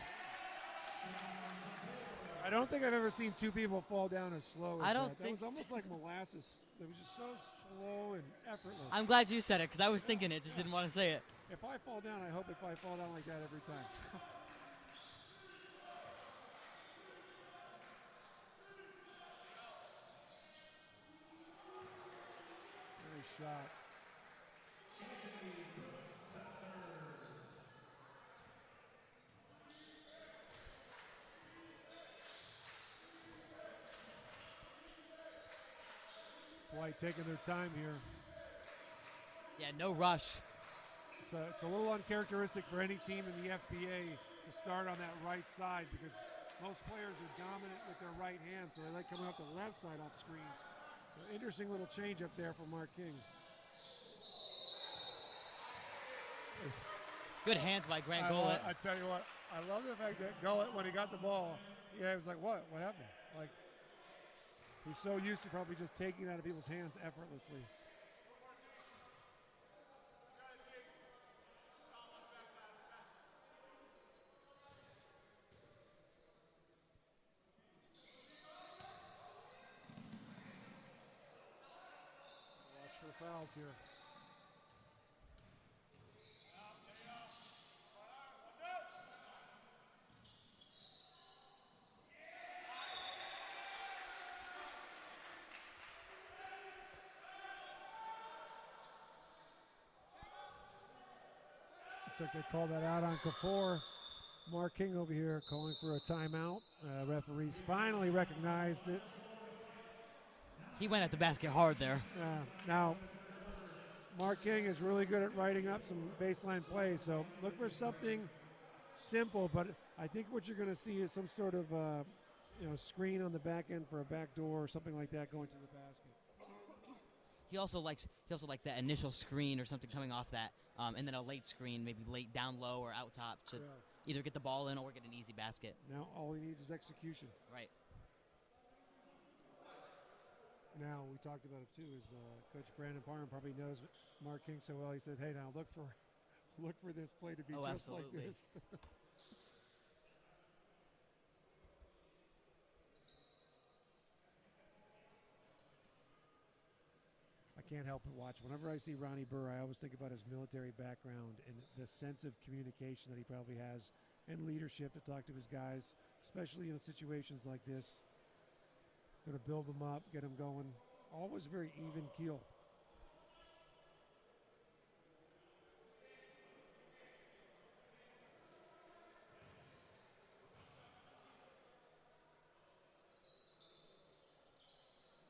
I don't think I've ever seen two people fall down as slow as I don't that. think That was almost like molasses. It was just so slow and effortless. I'm glad you said it because I was thinking it, just didn't want to say it. If I fall down, I hope if I fall down like that every time. Nice shot. White taking their time here. Yeah, no rush. It's a little uncharacteristic for any team in the FBA to start on that right side because most players are dominant with their right hand, so they like coming up the left side off screens. So interesting little change up there for Mark King. Good hands by Grant Gullett. I tell you what, I love the fact that Gullett, when he got the ball, he was like, what? What happened? Like, he's so used to probably just taking it out of people's hands effortlessly. Watch for the fouls here. Looks like they called that out on Kapoor. Mark King over here calling for a timeout. Referees finally recognized it. He went at the basket hard there. Now, Mark King is really good at writing up some baseline plays, so look for something simple, but I think what you're going to see is some sort of screen on the back end for a back door or something like that going to the basket. He also likes that initial screen or something coming off that, and then a late screen, maybe late down low or out top to either get the ball in or get an easy basket. Now all he needs is execution. Right. Now we talked about it too. Is Coach Brandon Parham probably knows Mark King so well. He said, "Hey, now look for this play to be just absolutely. like this." I can't help but watch. Whenever I see Ronnie Burr, I always think about his military background and the sense of communication that he probably has and leadership to talk to his guys, especially in situations like this. He's going to build them up, get them going. Always very even keel.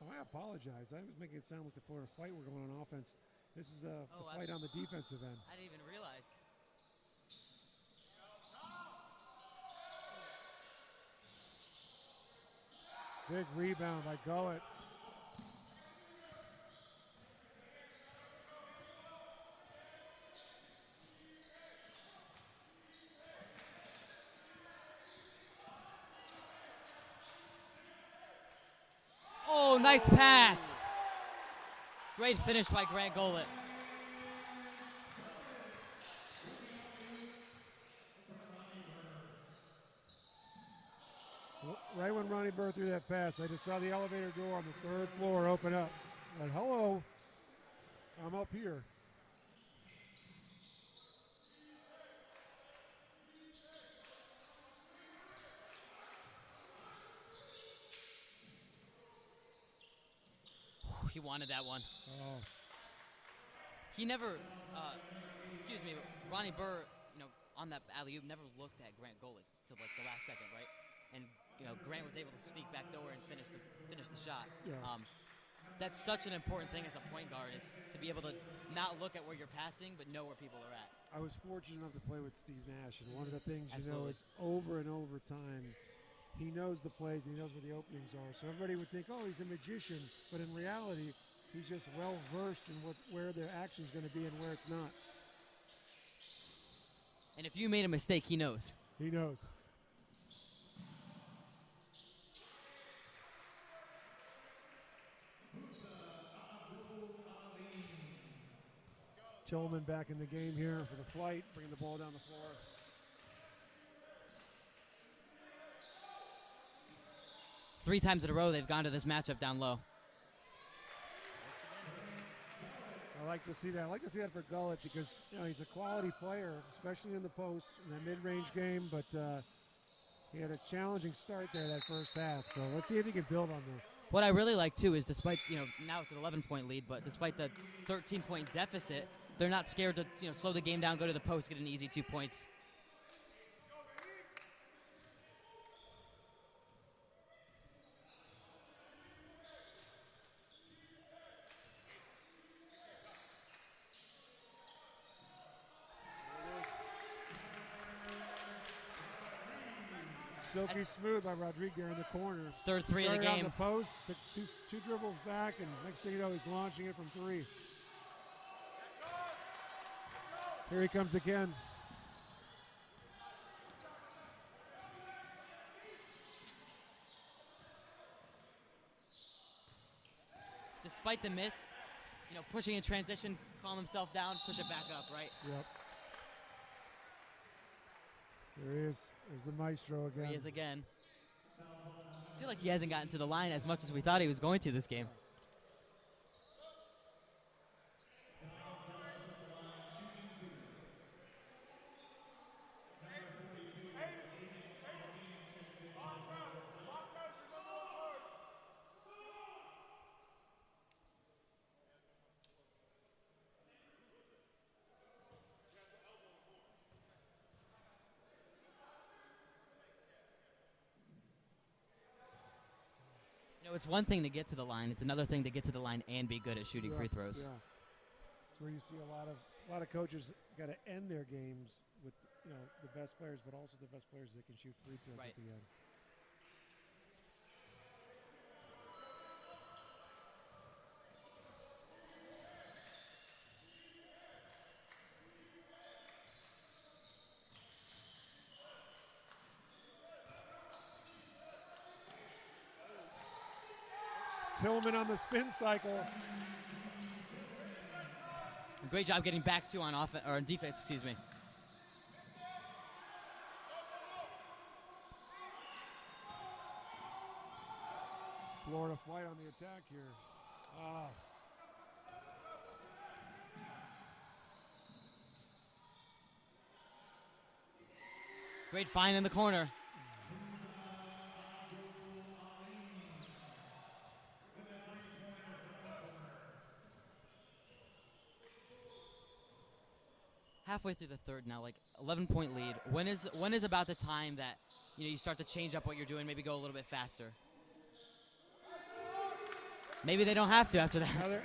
I apologize. I was making it sound like the Florida fight we're going on offense. This is a fight on the defensive end. I didn't even realize. Big rebound by Gullett. Oh, nice pass. Great finish by Grant Gullett. Right when Ronnie Burr threw that pass, I just saw the elevator door on the 3rd floor open up. Like, hello, I'm up here. He wanted that one. Oh. He never, excuse me, Ronnie Burr, on that alley-oop never looked at Grant Gullett till like the last second, right? And Grant was able to sneak back over and finish the shot. Yeah. That's such an important thing as a point guard, is to be able to not look at where you're passing, but know where people are at. I was fortunate enough to play with Steve Nash, and one of the things Absolutely. is over and over time, he knows the plays and he knows where the openings are. So everybody would think, oh, he's a magician, but in reality, he's just well versed in where the action's going to be and where it's not. And if you made a mistake, he knows. He knows. Tillman back in the game here for the flight, bringing the ball down the floor. Three times in a row, they've gone to this matchup down low. I like to see that. I like to see that for Gullett because he's a quality player, especially in the post in that mid-range game. But he had a challenging start there that first half. So let's see if he can build on this. What I really like too is, despite now it's an 11-point lead, but despite the 13-point deficit, they're not scared to slow the game down, go to the post, get an easy 2 points. Silky smooth by Rodriguez in the corner. His third three of the Started game. on the post, took two dribbles back, and next thing you know, he's launching it from 3. Here he comes again. Despite the miss, pushing in transition, calm himself down, push it back up, right? Yep. There he is. There's the maestro again. There he is again. I feel like he hasn't gotten to the line as much as we thought he was going to this game. It's one thing to get to the line. It's another thing to get to the line and be good at shooting free throws. Yeah, it's where you see a lot of coaches got to end their games with the best players, but also the best players that can shoot free throws at the end. Tillman on the spin cycle. Great job getting back to on offense or on defense, excuse me. Florida flight on the attack here. Great find in the corner. Halfway through the third now, like 11-point lead. When is about the time that you start to change up what you're doing, maybe go a little bit faster? Maybe they don't have to after that.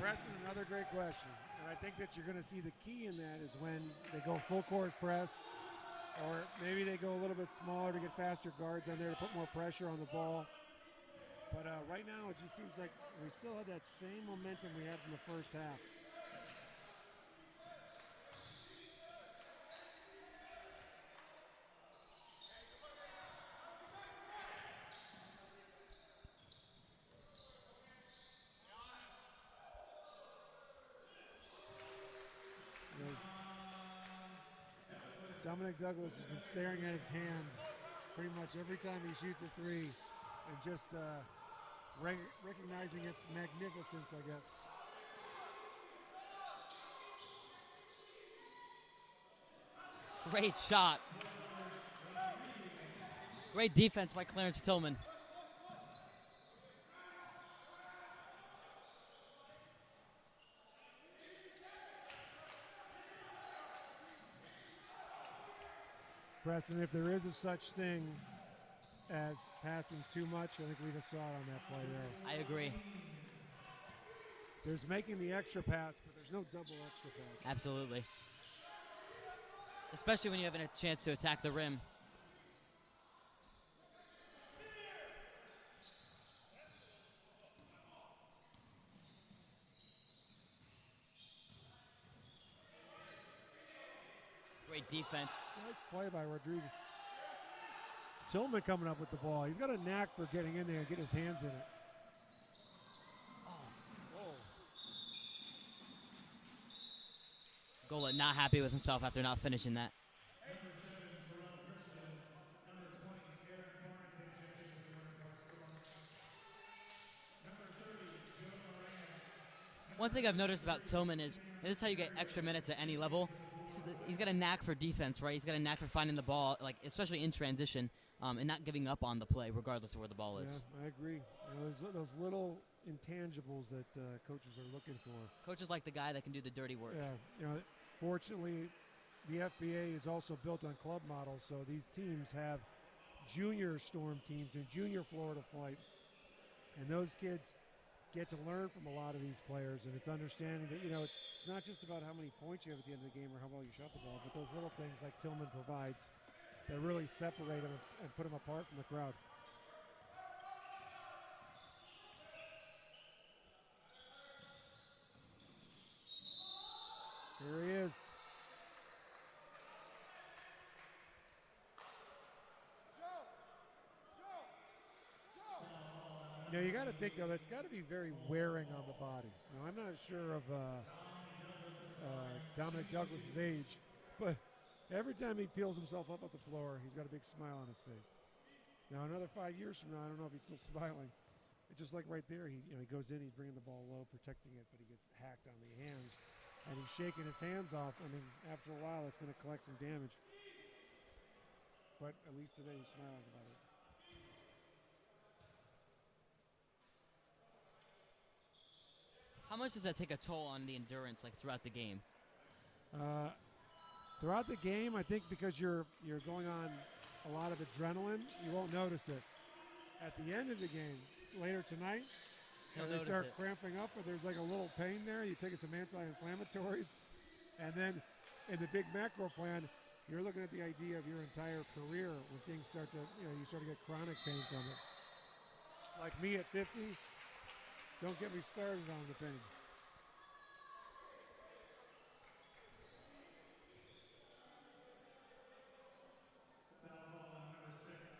Preston, another great question. And I think that you're going to see the key in that is when they go full court press, or maybe they go a little bit smaller to get faster guards on there to put more pressure on the ball. But right now it just seems like we still have that same momentum we had in the first half. Dominic Douglas has been staring at his hand pretty much every time he shoots a three and just recognizing its magnificence, I guess. Great shot. Great defense by Clarence Tillman. Preston, if there is a such thing as passing too much, I think we just saw it on that play there. I agree. There's making the extra pass, but there's no double extra pass. Absolutely. Especially when you have a chance to attack the rim. Great defense. Nice play by Rodriguez. Tillman coming up with the ball. He's got a knack for getting in there and getting his hands in it. Gola not happy with himself after not finishing that. One thing I've noticed about Tillman is, and this is how you get extra minutes at any level, he's got a knack for defense, right? He's got a knack for finding the ball, like especially in transition, and not giving up on the play, regardless of where the ball is. Yeah, I agree. Those little intangibles that coaches are looking for. Coaches like the guy that can do the dirty work. Yeah, fortunately, the FBA is also built on club models, so these teams have junior Storm teams and junior Florida Flight, and those kids get to learn from a lot of these players, and it's understanding that, it's not just about how many points you have at the end of the game or how well you shot the ball, but those little things like Tillman provides that really separate them and put them apart from the crowd. Here he is. You got to think, though, that's got to be very wearing on the body. I'm not sure of Dominic Douglas's age, but every time he peels himself up at the floor, he's got a big smile on his face. Now, another 5 years from now, I don't know if he's still smiling. It's just like right there, he goes in, he's bringing the ball low, protecting it, but he gets hacked on the hands, and he's shaking his hands off. I mean, after a while, it's going to collect some damage. But at least today, he's smiling about it. How much does that take a toll on the endurance, like throughout the game? Throughout the game, I think because you're going on a lot of adrenaline, you won't notice it. At the end of the game, later tonight, they start cramping up, or there's like a little pain there. You take some anti-inflammatories, and then in the big macro plan, you're looking at the idea of your entire career when things start to, you start to get chronic pain from it. Like me at 50. Don't get me started on the pain.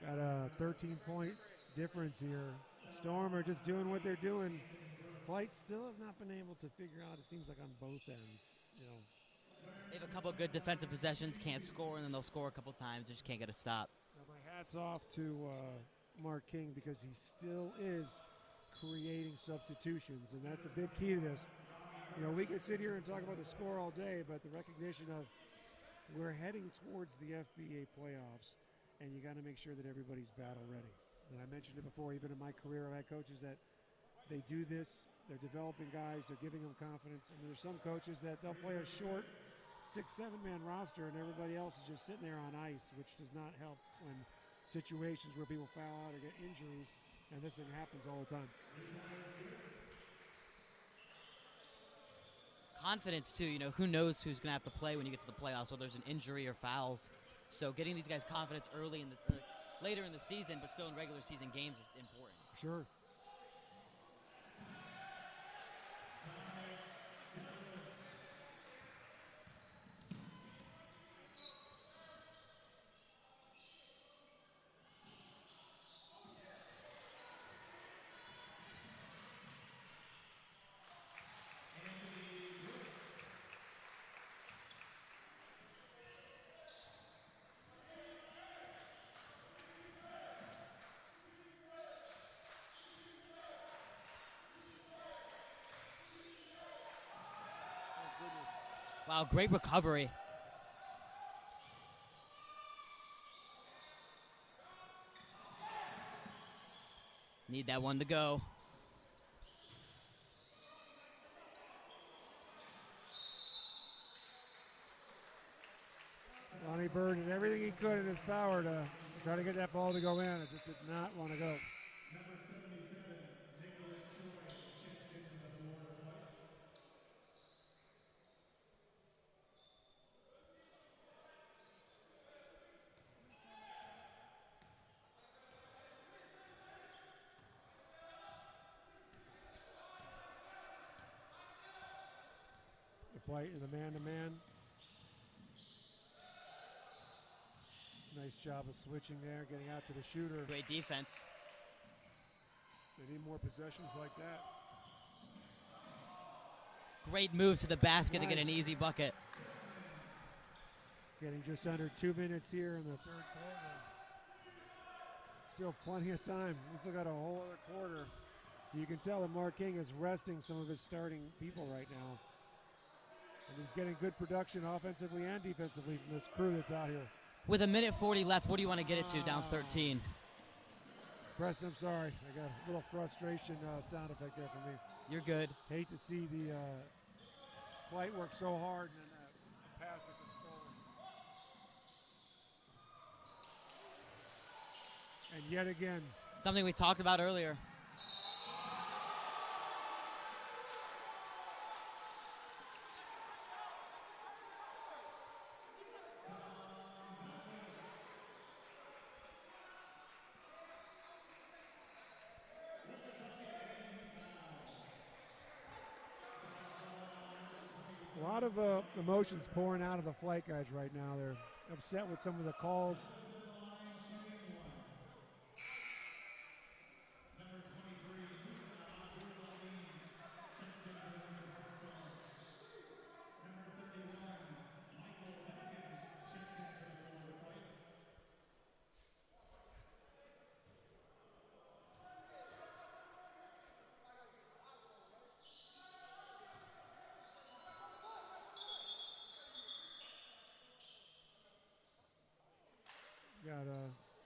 Got a 13-point difference here. Storm are just doing what they're doing. Flight still have not been able to figure out, it seems like on both ends, They have a couple of good defensive possessions, can't score, and then they'll score a couple times, just can't get a stop. Now my hat's off to Mark King, because he still is creating substitutions, and that's a big key to this. We could sit here and talk about the score all day, but the recognition of we're heading towards the FBA playoffs, and you got to make sure that everybody's battle ready. And I mentioned it before, even in my career, I've had coaches that they do this, they're developing guys, they're giving them confidence, and there's some coaches that they'll play a short 6-7-man roster and everybody else is just sitting there on ice, which does not help when situations where people foul out or get injuries, and this thing happens all the time. Confidence too, who knows who's going to have to play when you get to the playoffs, whether there's an injury or fouls. So getting these guys confidence early later in the season, but still in regular season games is important. Sure. Wow, great recovery. Need that one to go. Lonnie Bird did everything he could in his power to try to get that ball to go in. It just did not want to go. The fight in the man-to-man. Nice job of switching there, getting out to the shooter. Great defense. They need more possessions like that. Great move to the basket to get an easy bucket. Getting just under 2 minutes here in the third quarter. Still plenty of time. We still got a whole other quarter. You can tell that Mark King is resting some of his starting people right now. And he's getting good production offensively and defensively from this crew that's out here. With 1:40 left, what do you want to get it to down 13? Preston, I'm sorry. I got a little frustration sound effect there for me. You're good. Hate to see the flight work so hard and then the pass that gets stolen. And yet again. Something we talked about earlier. A lot of emotions pouring out of the flight guys right now. They're upset with some of the calls. Got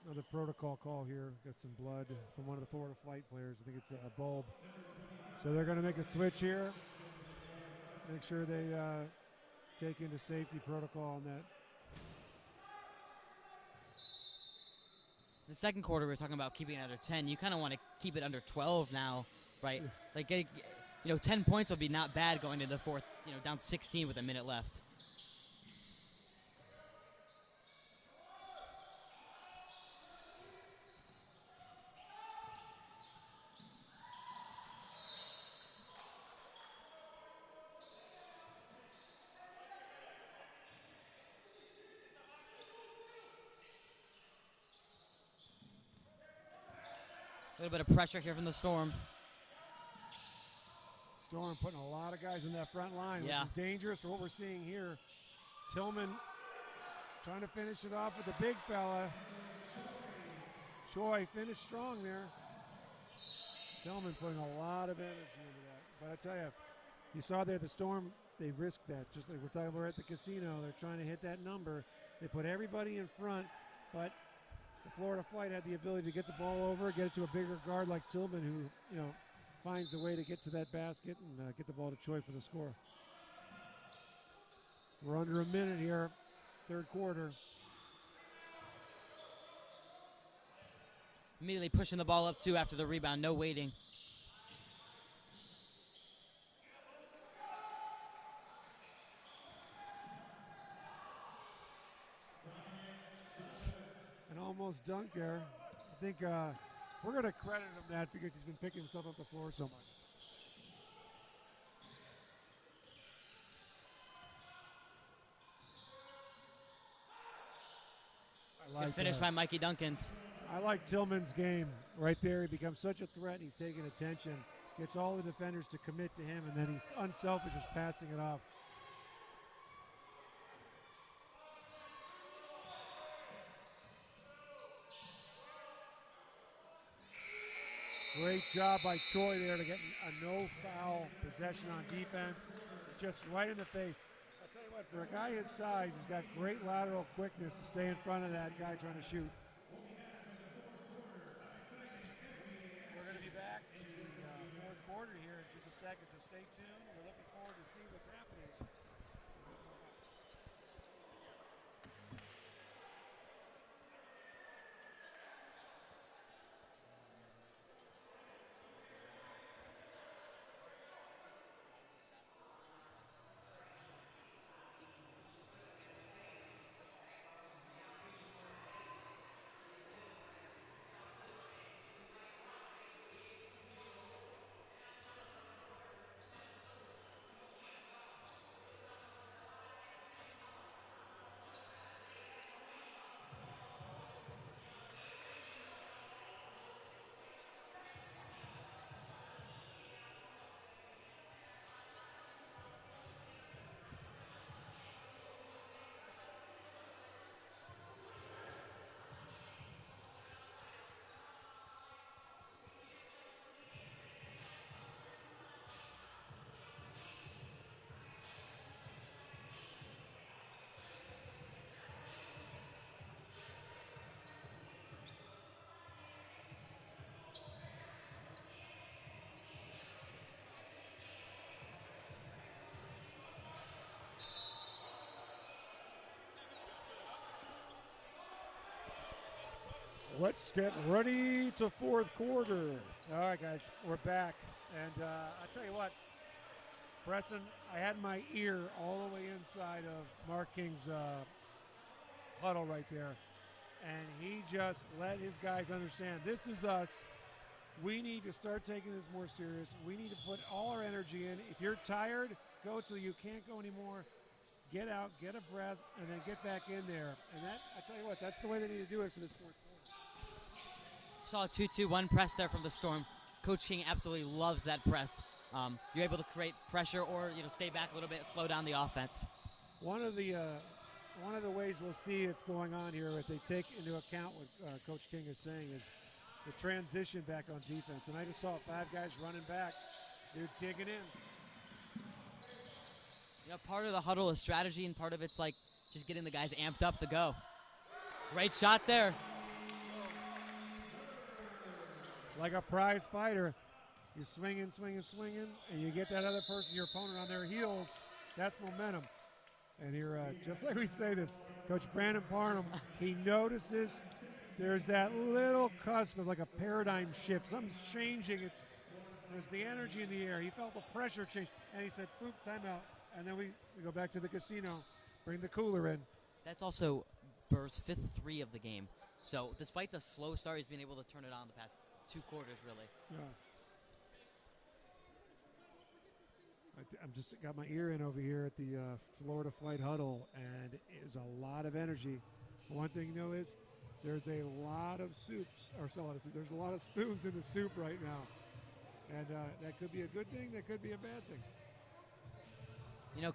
another protocol call here. Got some blood from one of the Florida flight players. I think it's a bulb. So they're going to make a switch here. Make sure they take into safety protocol on that. The second quarter, we were talking about keeping it under 10. You kind of want to keep it under 12 now, right? Like, 10 points would be not bad going into the fourth, down 16 with a minute left. A little bit of pressure here from the Storm. Storm putting a lot of guys in that front line, yeah, which is dangerous for what we're seeing here. Tillman trying to finish it off with the big fella. Choi finished strong there. Tillman putting a lot of energy into that. But I tell you, You saw there the Storm, they risked that. Just like we're talking about at the casino, they're trying to hit that number. They put everybody in front, but the Florida Flight had the ability to get the ball over, get it to a bigger guard like Tillman, who finds a way to get to that basket and get the ball to Choi for the score. We're under a minute here, third quarter. Immediately pushing the ball up, too, after the rebound. No waiting. And almost dunked there. I think we're going to credit him that because he's been picking himself up the floor so much. Good finish by Mikey Duncans. I like Tillman's game right there. He becomes such a threat. He's taking attention, gets all the defenders to commit to him, and then he's unselfish, just passing it off. Great job by Choi there to get a no-foul possession on defense, just right in the face. I'll tell you what, for a guy his size, he's got great lateral quickness to stay in front of that guy trying to shoot. We're going to be back to the fourth quarter here in just a second, so stay tuned. We're looking forward to see what's happening. Let's get ready to fourth quarter. All right, guys, we're back. And I'll tell you what, Preston, I had my ear all the way inside of Mark King's huddle right there. And he just let his guys understand, this is us. We need to start taking this more serious. We need to put all our energy in. If you're tired, go till you can't go anymore. Get out, get a breath, and then get back in there. And that, I tell you what, that's the way they need to do it for this fourth quarter. Saw a 2-2-1 press there from the Storm. Coach King absolutely loves that press. You're able to create pressure or stay back a little bit, slow down the offense. One of the ways we'll see it's going on here, if they take into account what Coach King is saying, is the transition back on defense. And I just saw 5 guys running back. They're digging in. Part of the huddle is strategy, and part of it's like just getting the guys amped up to go. Great shot there. Like a prize fighter, you're swinging, and you get that other person, your opponent, on their heels. That's momentum. And here, just like we say this, Coach Brandon Parham, he notices there's that little cusp of like a paradigm shift. Something's changing. There's the energy in the air. He felt the pressure change, and he said, boop, timeout. And then we go back to the casino, bring the cooler in. That's also Burr's 5th 3 of the game. So despite the slow start, he's been able to turn it on the past 2 quarters, really. Yeah. I'm just got my ear in over here at the Florida Flight huddle, and it is a lot of energy. One thing you know is there's a lot of soups, or there's a lot of spoons in the soup right now, and that could be a good thing, that could be a bad thing.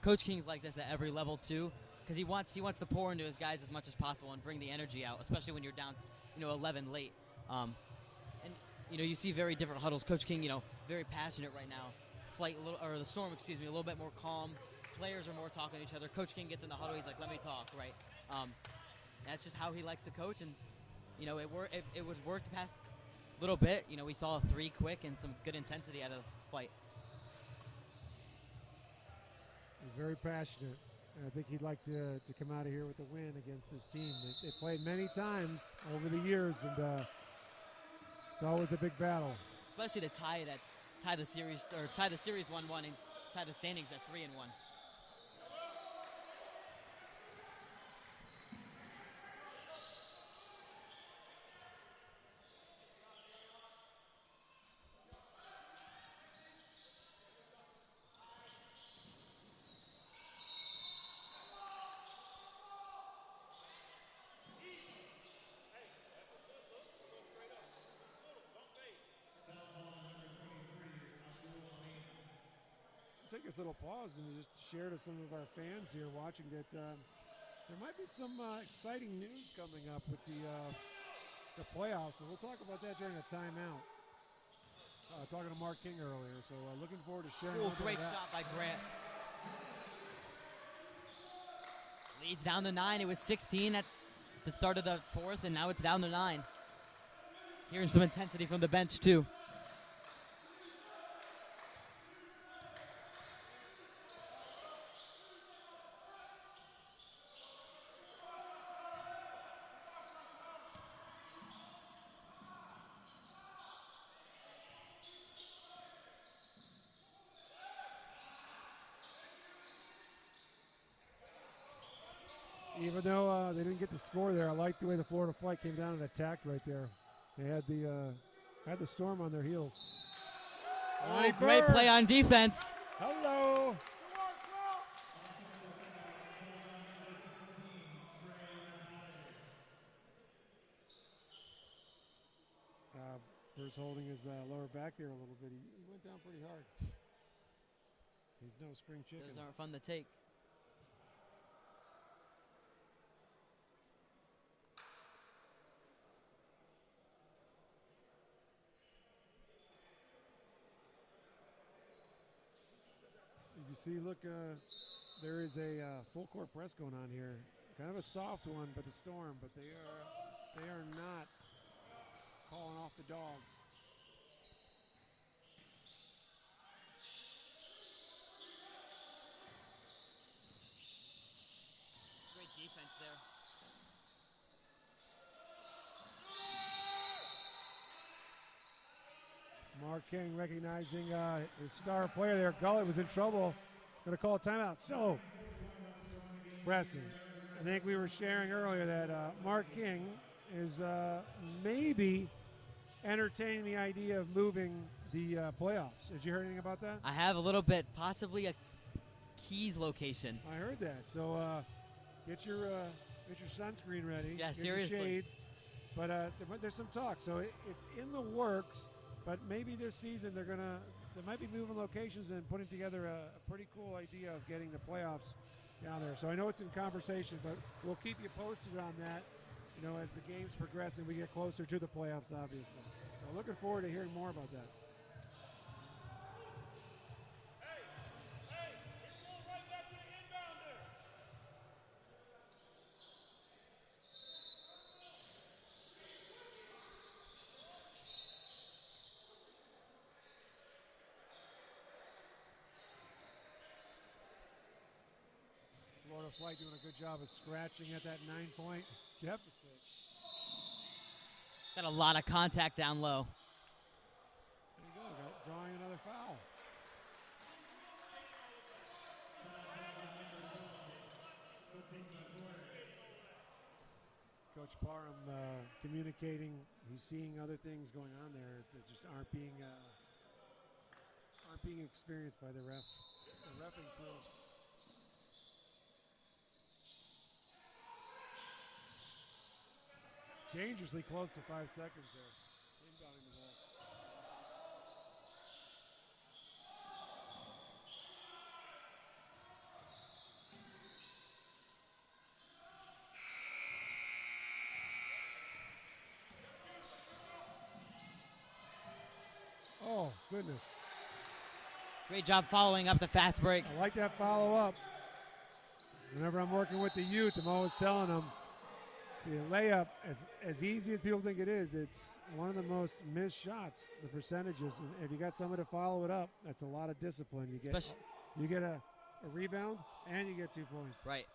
Coach King's like this at every level too, because he wants to pour into his guys as much as possible and bring the energy out, especially when you're down 11 late. And you see very different huddles. Coach King, very passionate right now, flight, or the Storm, excuse me, a little bit more calm. Players are more talking to each other. Coach King gets in the huddle. He's like, "Let me talk," right? That's just how he likes to coach, and you know, it was worked past a little bit. You know, we saw a 3 quick and some good intensity out of the fight. He's very passionate. And I think he'd like to come out of here with a win against this team. They played many times over the years, and it's always a big battle. Especially to tie the series 1-1 and tie the standings at 3-1. Take this little pause and just share to some of our fans here watching that there might be some exciting news coming up with the playoffs, and we'll talk about that during a timeout. Talking to Mark King earlier, so looking forward to sharing. Great shot by Grant. Leads down to 9. It was 16 at the start of the 4th, and now it's down to 9. Hearing some intensity from the bench too. Even though they didn't get the score there, I like the way the Florida Flight came down and attacked right there. They had the Storm on their heels. Oh, great play on defense. Hello. Bruce holding his lower back there a little bit. He went down pretty hard. He's no spring chicken. Those aren't fun to take. You see, look, there is a full court press going on here. Kind of a soft one, but the Storm, but they are not calling off the dogs. Great defense there. Mark King recognizing his star player there. Gullet was in trouble. Going to call a timeout. So, Preston, I think we were sharing earlier that Mark King is maybe entertaining the idea of moving the playoffs. Did you hear anything about that? I have a little bit, possibly a Keys location. I heard that. So get your sunscreen ready. Yeah, get seriously. Your shades. But there's some talk. So it's in the works. But maybe this season they might be moving locations and putting together a pretty cool idea of getting the playoffs down there. So I know it's in conversation, but we'll keep you posted on that, you know, as the games progress and we get closer to the playoffs, obviously. So looking forward to hearing more about that. Florida Flight doing a good job of scratching at that 9-point deficit. Got a lot of contact down low. There you go, drawing another foul. Coach Parham communicating. He's seeing other things going on there that just aren't being experienced by the reffing crew. Dangerously close to 5 seconds there. Inbounding the ball. Oh, goodness. Great job following up the fast break. I like that follow-up. Whenever I'm working with the youth, I'm always telling them the layup, as easy as people think it is, it's one of the most missed shots, the percentages. And if you got somebody to follow it up, that's a lot of discipline. You get a rebound and you get 2 points. Right.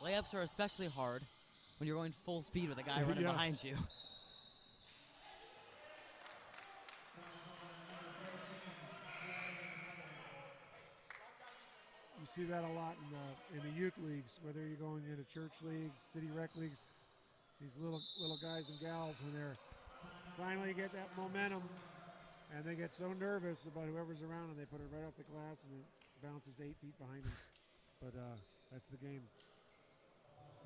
Layups are especially hard when you're going full speed with a guy running behind you. You see that a lot in the youth leagues, whether you're going into church leagues, city rec leagues. These little guys and gals, when they're finally get that momentum, and they get so nervous about whoever's around, and they put it right off the glass, and it bounces 8 feet behind them. But that's the game.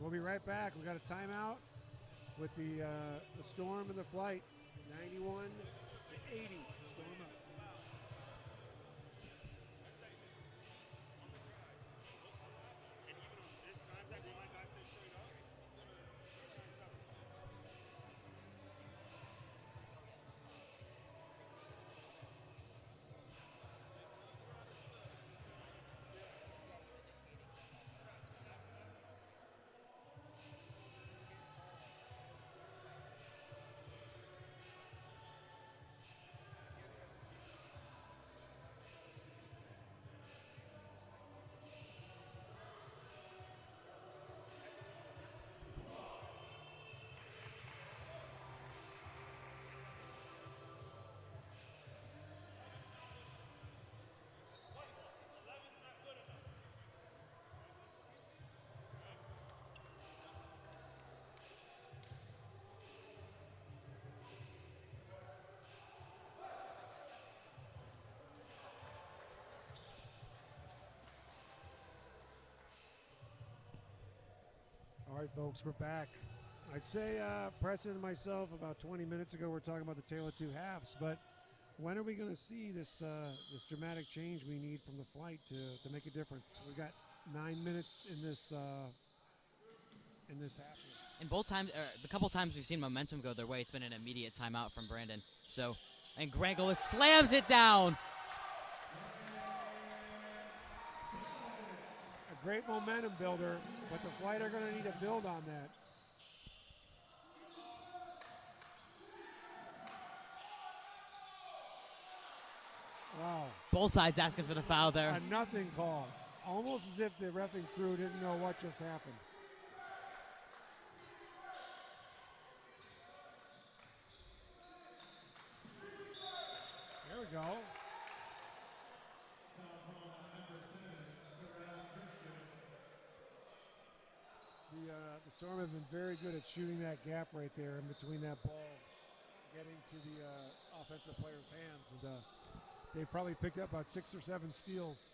We'll be right back. We got a timeout with the Storm and the Flight, 91-80. Storm up. All right, folks, we're back. I'd say Preston and myself about 20 minutes ago, we're talking about the tale of two halves, but when are we going to see this dramatic change we need from the Flight to make a difference? We've got 9 minutes in this half. And both times, the couple times we've seen momentum go their way, it's been an immediate timeout from Brandon. So, and Grangola slams it down. A great momentum builder, but the Flight are going to need to build on that. Wow. Both sides asking for the foul there. A nothing call. Almost as if the reffing crew didn't know what just happened. There we go. The Storm have been very good at shooting that gap right there in between that ball, getting to the offensive player's hands. And they probably picked up about 6 or 7 steals.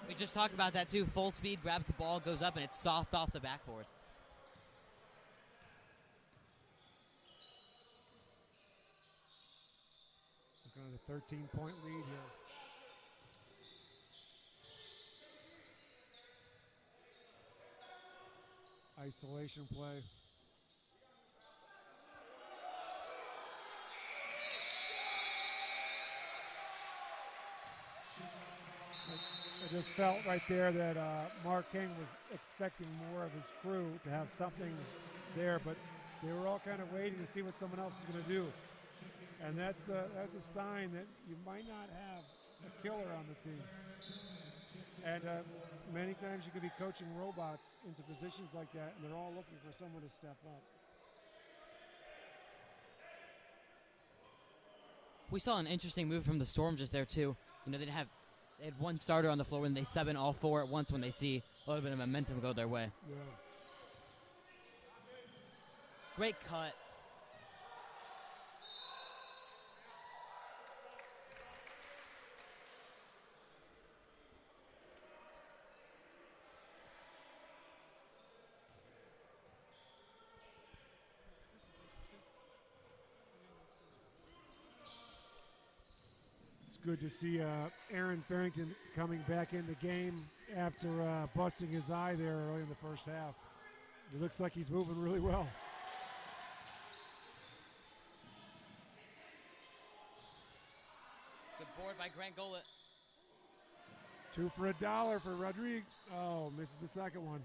We just talked about that too. Full speed, grabs the ball, goes up, and it's soft off the backboard. Looking at a 13-point lead here. Isolation play. I just felt right there that Mark King was expecting more of his crew to have something there, but they were all kind of waiting to see what someone else is going to do. And that's a sign that you might not have a killer on the team. And many times you could be coaching robots into positions like that, and they're all looking for someone to step up. We saw an interesting move from the Storm just there too. You know, they had one starter on the floor when they sub in all 4 at once when they see a little bit of momentum go their way. Yeah. Great cut. It's good to see Aaron Farrington coming back in the game after busting his eye there early in the first half. It looks like he's moving really well. Good board by Grant Gollett. 2 for $1 for Rodriguez. Oh, misses the second one.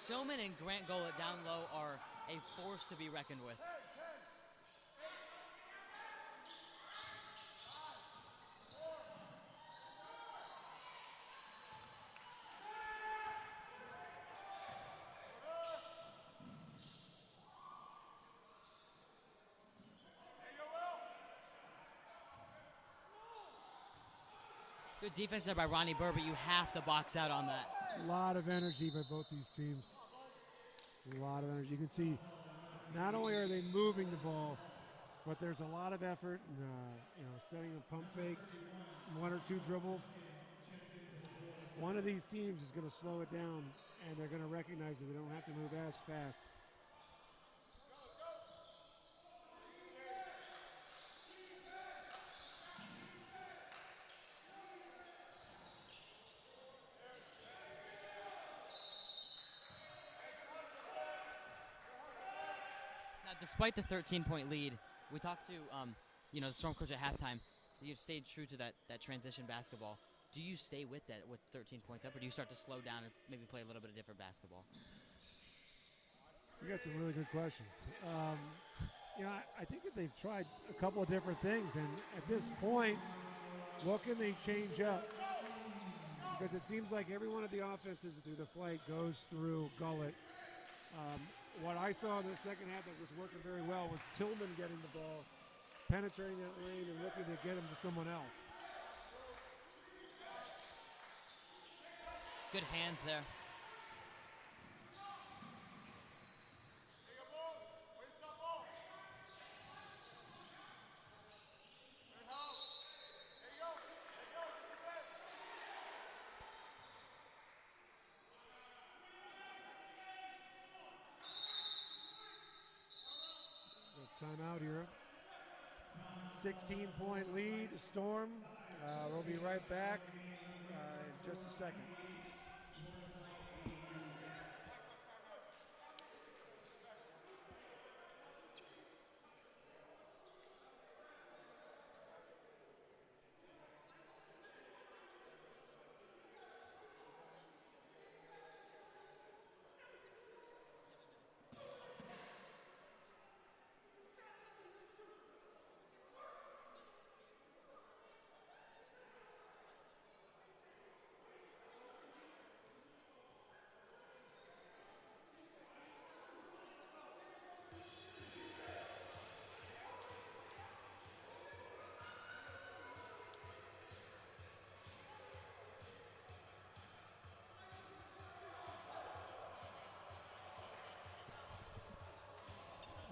Tillman and Grant Gollett down low are a force to be reckoned with. Good defense there by Ronnie Burr, but you have to box out on that. A lot of energy by both these teams. A lot of energy. You can see not only are they moving the ball, but there's a lot of effort and setting up pump fakes, 1 or 2 dribbles. One of these teams is going to slow it down, and they're going to recognize that they don't have to move as fast. Despite the 13-point lead, we talked to the Storm coach at halftime. You've stayed true to that transition basketball. Do you stay with that with 13 points up, or do you start to slow down and maybe play a little bit of different basketball? You got some really good questions. I think that they've tried a couple of different things, and at this point, what can they change up? Because it seems like every one of the offenses through the flight goes through Gullett. What I saw in the second half that was working very well was Tillman getting the ball, penetrating that lane, and looking to get him to someone else. Good hands there. Timeout here. 16-point lead, Storm. We'll be right back in just a second.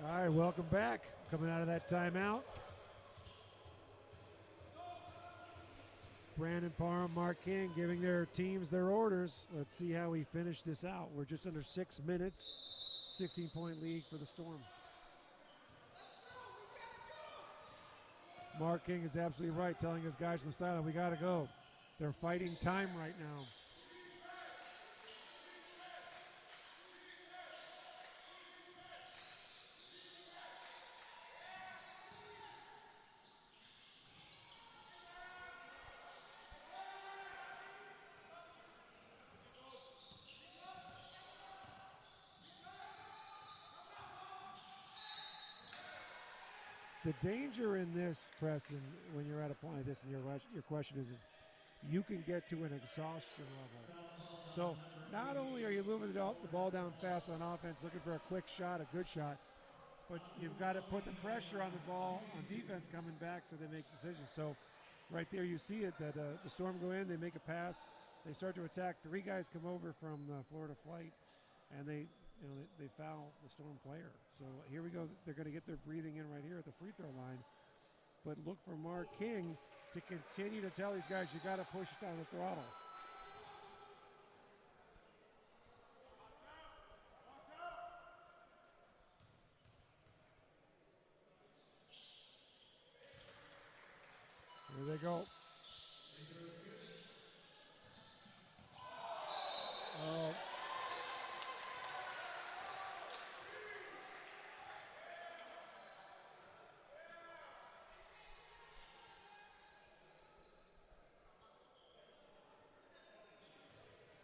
All right, welcome back. Coming out of that timeout. Brandon Parham, Mark King giving their teams their orders. Let's see how we finish this out. We're just under 6 minutes. 16-point lead for the Storm. Mark King is absolutely right, telling his guys from the sideline, we got to go. They're fighting time right now. The danger in this, Preston, when you're at a point like this, and your question is you can get to an exhaustion level. So not only are you moving the ball down fast on offense, looking for a quick shot, a good shot, but you've got to put the pressure on the ball on defense coming back so they make decisions. So right there you see it, that the Storm go in, they make a pass, they start to attack. 3 guys come over from Florida Flight, and they foul the Storm player. So here we go. They're going to get their breathing in right here at the free throw line. But look for Mark King to continue to tell these guys, you got to push down the throttle. Here they go.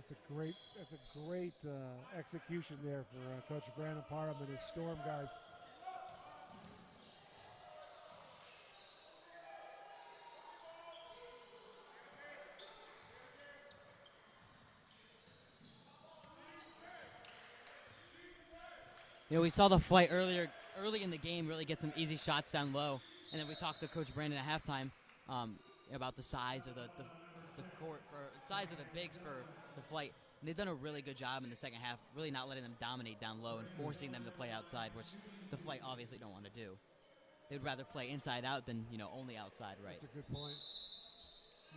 That's a great execution there for Coach Brandon Parham and his Storm guys. You know, we saw the flight early in the game really get some easy shots down low, and then we talked to Coach Brandon at halftime about the size of the court, for size of the bigs for the flight. And they've done a really good job in the second half, really not letting them dominate down low and forcing them to play outside, which the flight obviously don't want to do. They'd rather play inside out than, you know, only outside, right? That's a good point.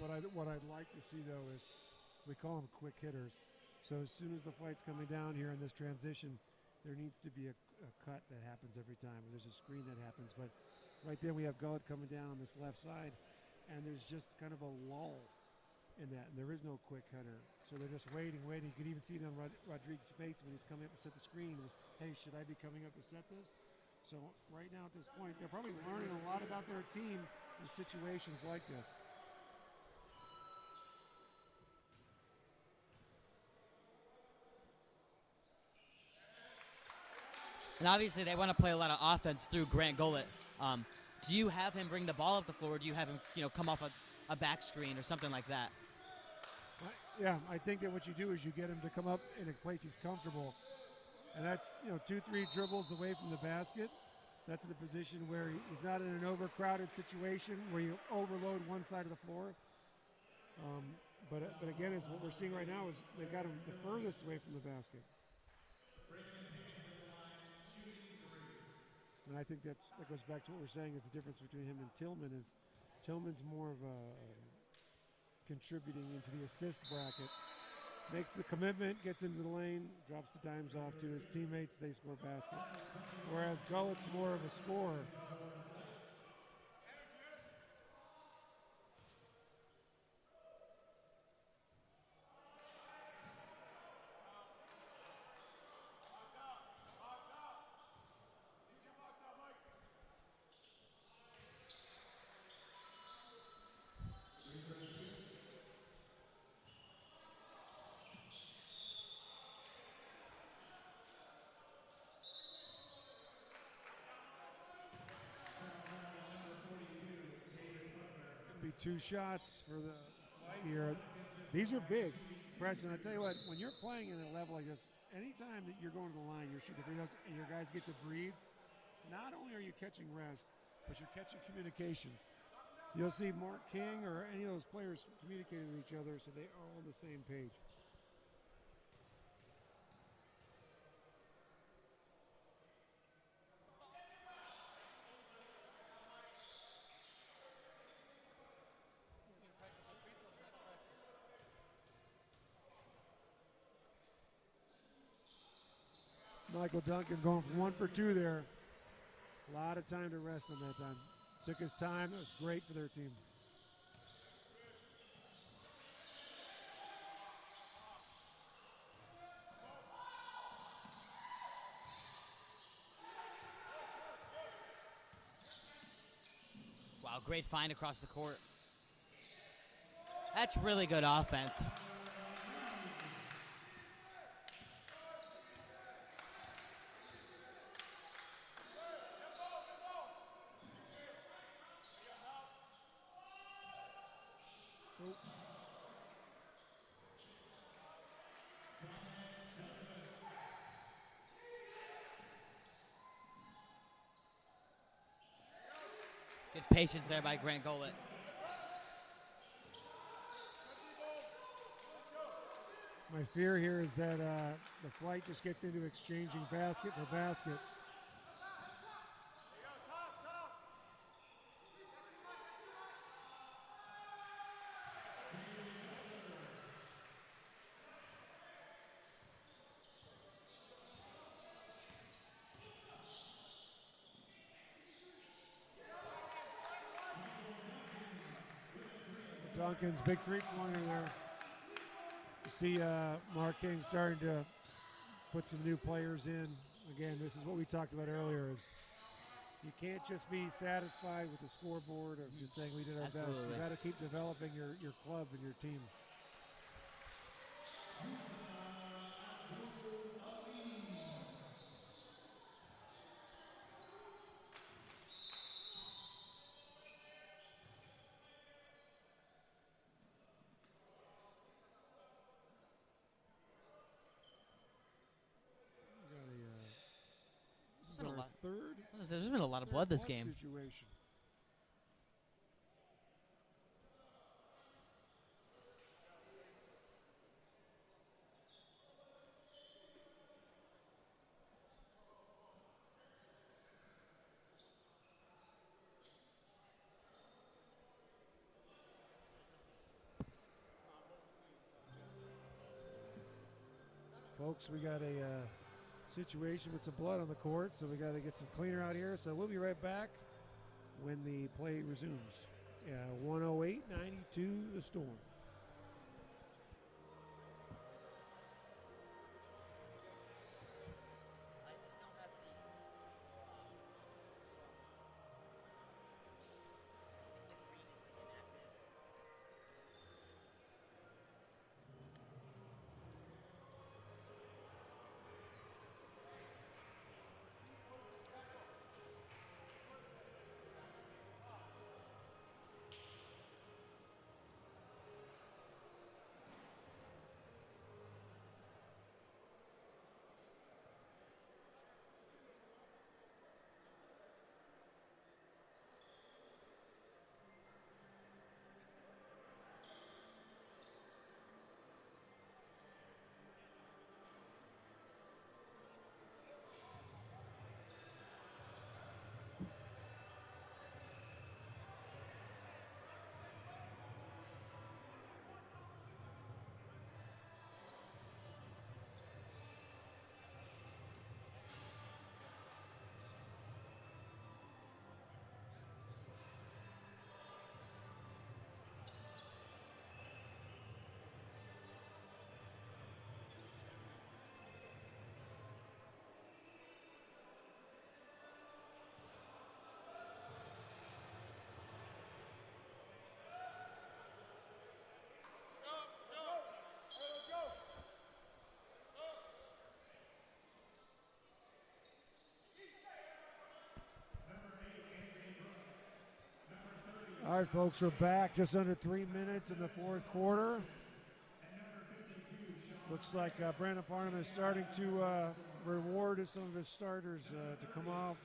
What I'd like to see, though, is we call them quick hitters. So as soon as the flight's coming down here in this transition, there needs to be a cut that happens every time. There's a screen that happens. But right there we have Gullet coming down on this left side, and there's just kind of a lull in that, and there is no quick cutter. So they're just waiting. You can even see it on Rodriguez's face when he's coming up to set the screen. It was, hey, should I be coming up to set this? So right now at this point, they're probably learning a lot about their team in situations like this. And obviously they want to play a lot of offense through Grant Gullet. Do you have him bring the ball up the floor, or do you have him, you know, come off a back screen or something like that? Yeah, I think that what you do is you get him to come up in a place he's comfortable. And that's, you know, 2-3 dribbles away from the basket. That's in a position where he's not in an overcrowded situation where you overload one side of the floor. But again, is what we're seeing right now is they've got him the furthest away from the basket. And I think that goes back to what we're saying is the difference between him and Tillman is Tillman's more of a contributing into the assist bracket. Makes the commitment, gets into the lane, drops the dimes off to his teammates, they score baskets. Whereas Gullet's more of a scorer. Be 2 shots for the fight here. These are big. Preston, I tell you what, when you're playing at a level like this, anytime that you're going to the line, you're shooting free throws, and your guys get to breathe, not only are you catching rest, but you're catching communications. You'll see Mark King or any of those players communicating with each other so they are on the same page. Michael Duncan going for 1 for 2 there. A lot of time to rest on that time. Took his time. That was great for their team. Wow, great find across the court. That's really good offense. Good patience there by Grant Gullet. My fear here is that the flight just gets into exchanging basket for basket. Duncan's big three-pointer there. You see Mark King starting to put some new players in. Again, this is what we talked about earlier, is you can't just be satisfied with the scoreboard of just saying we did our best. You got to keep developing your club and your team. There's been a lot of blood this game. Situation. Folks, we got a situation with some blood on the court, so we got to get some cleaner out here. So we'll be right back when the play resumes. 108-92, the Storm. All right, folks, we're back. Just under 3 minutes in the fourth quarter. Looks like Brandon Farnham is starting to reward some of his starters to come off.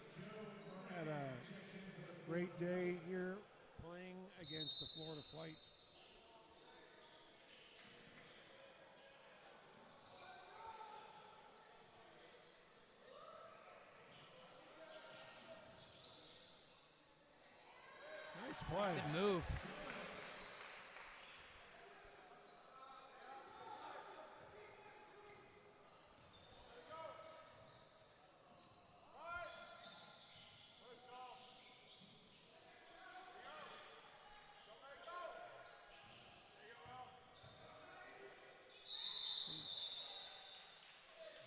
Had a great day here playing against the Florida Flight. Nice play. Good move.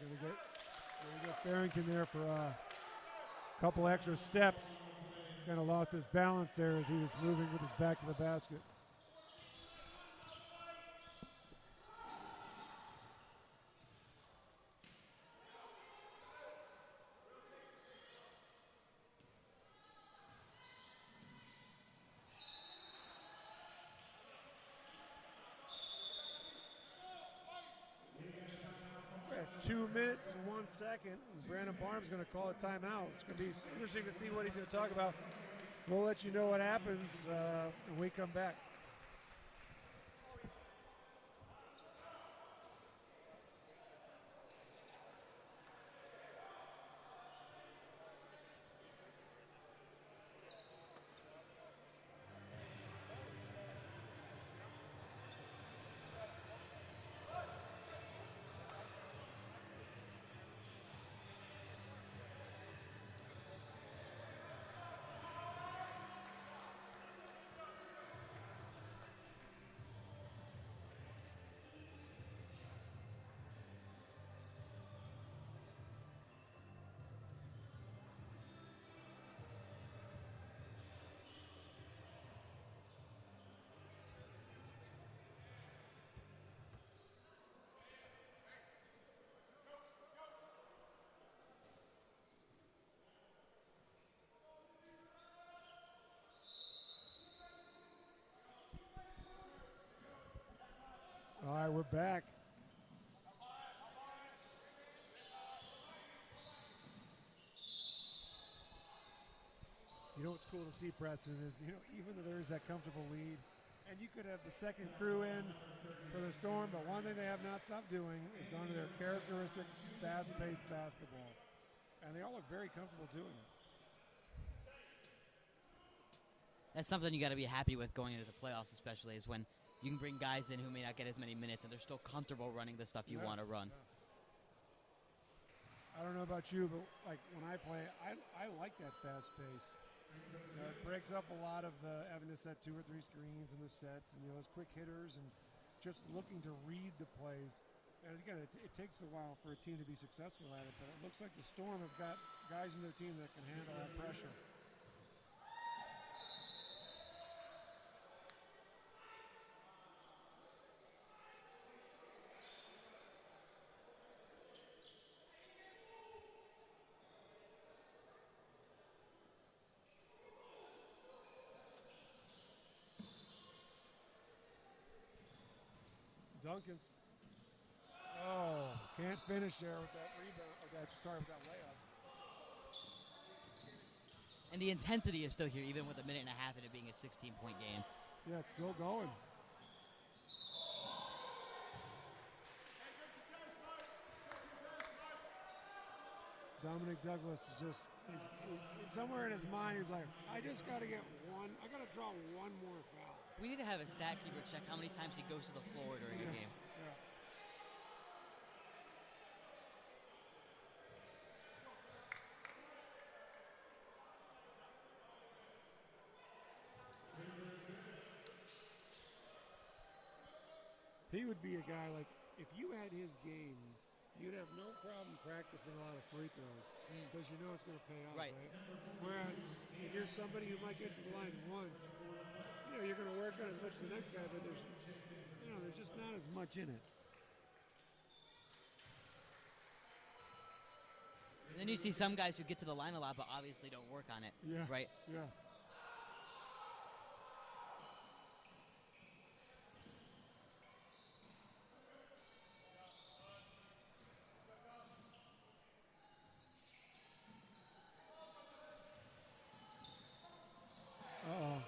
Gonna get Farrington there for a couple extra steps. Kind of lost his balance there as he was moving with his back to the basket. We're at 2 minutes and 1 second. And Brandon Barnes going to call a timeout. It's going to be interesting to see what he's going to talk about. We'll let you know what happens when we come back. All right, we're back. You know what's cool to see, Preston, is even though there is that comfortable lead, and you could have the second crew in for the Storm, but one thing they have not stopped doing is going to their characteristic fast-paced basketball, and they all look very comfortable doing it. That's something you got to be happy with going into the playoffs, especially, is when you can bring guys in who may not get as many minutes, and they're still comfortable running the stuff you want to run. Yeah. I don't know about you, but like when I play, I like that fast pace. It breaks up a lot of having to set 2 or 3 screens in the sets, and those quick hitters, and just looking to read the plays. And again, it takes a while for a team to be successful at it, but it looks like the Storm have got guys in their team that can handle that pressure. Duncan's, can't finish there with that rebound, with that layup. And the intensity is still here, even with a minute and a half and it being a 16-point game. Yeah, it's still going. Dominic Douglas is just, he's somewhere in his mind, he's like, I just got to get one, I got to draw one more foul. We need to have a stat keeper check how many times he goes to the floor during a game. Yeah. He would be a guy like, if you had his game, you'd have no problem practicing a lot of free throws because you know it's going to pay off, right? Whereas if you're somebody who might get to the line once, you're going to work on as much as the next guy, but there's just not as much in it. And then you see some guys who get to the line a lot, but obviously don't work on it. Yeah. Right? Yeah. Uh-oh.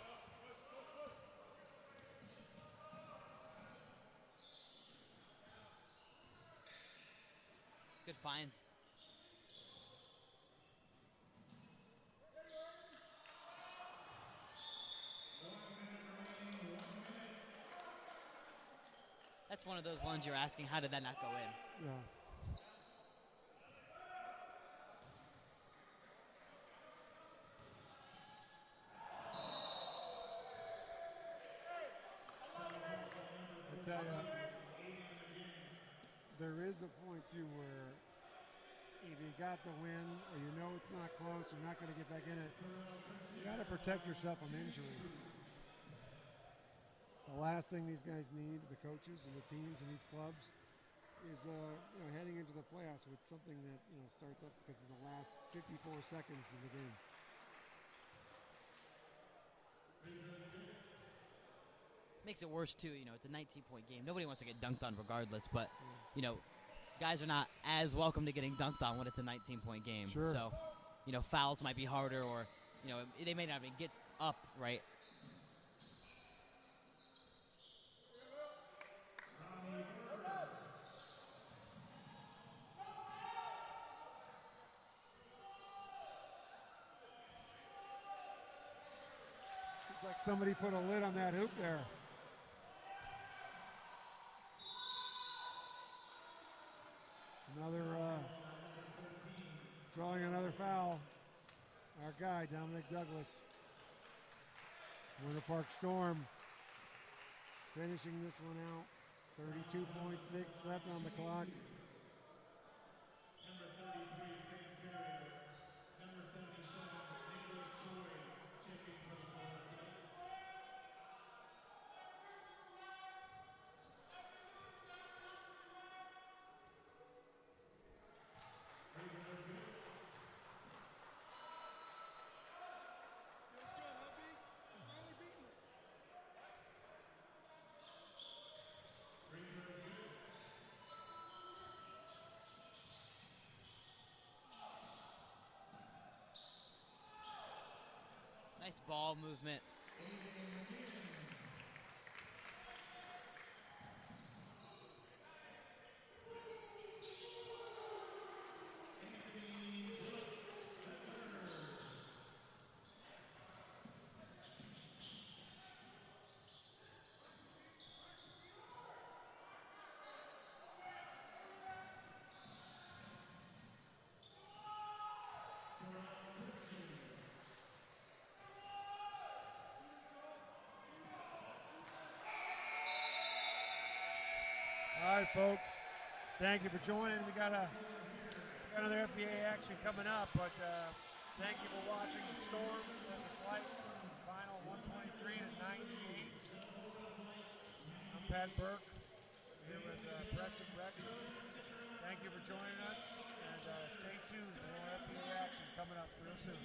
Good find. That's one of those ones you're asking, how did that not go in? Yeah. I tell you, there is a point too where if you got the win or you know it's not close, you're not going to get back in it, you got to protect yourself from injury. The last thing these guys need, the coaches and the teams and these clubs, is heading into the playoffs with something that starts up because of the last 54 seconds of the game. Makes it worse too. It's a 19-point game. Nobody wants to get dunked on regardless, but guys are not as welcome to getting dunked on when it's a 19-point game. Sure. So, fouls might be harder, or they may not even get up right. It's like somebody put a lid on that hoop there. Drawing another foul. Our guy, Dominic Douglas. Winter Park Storm finishing this one out. 32.6 left on the clock. Nice ball movement. All right, folks. Thank you for joining. We got another FBA action coming up, but thank you for watching the Storm as a flight. Final 123 to 98. I'm Pat Burke here with Preston Breckman. Thank you for joining us, and stay tuned for more FBA action coming up real soon.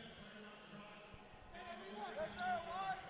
Yes, sir.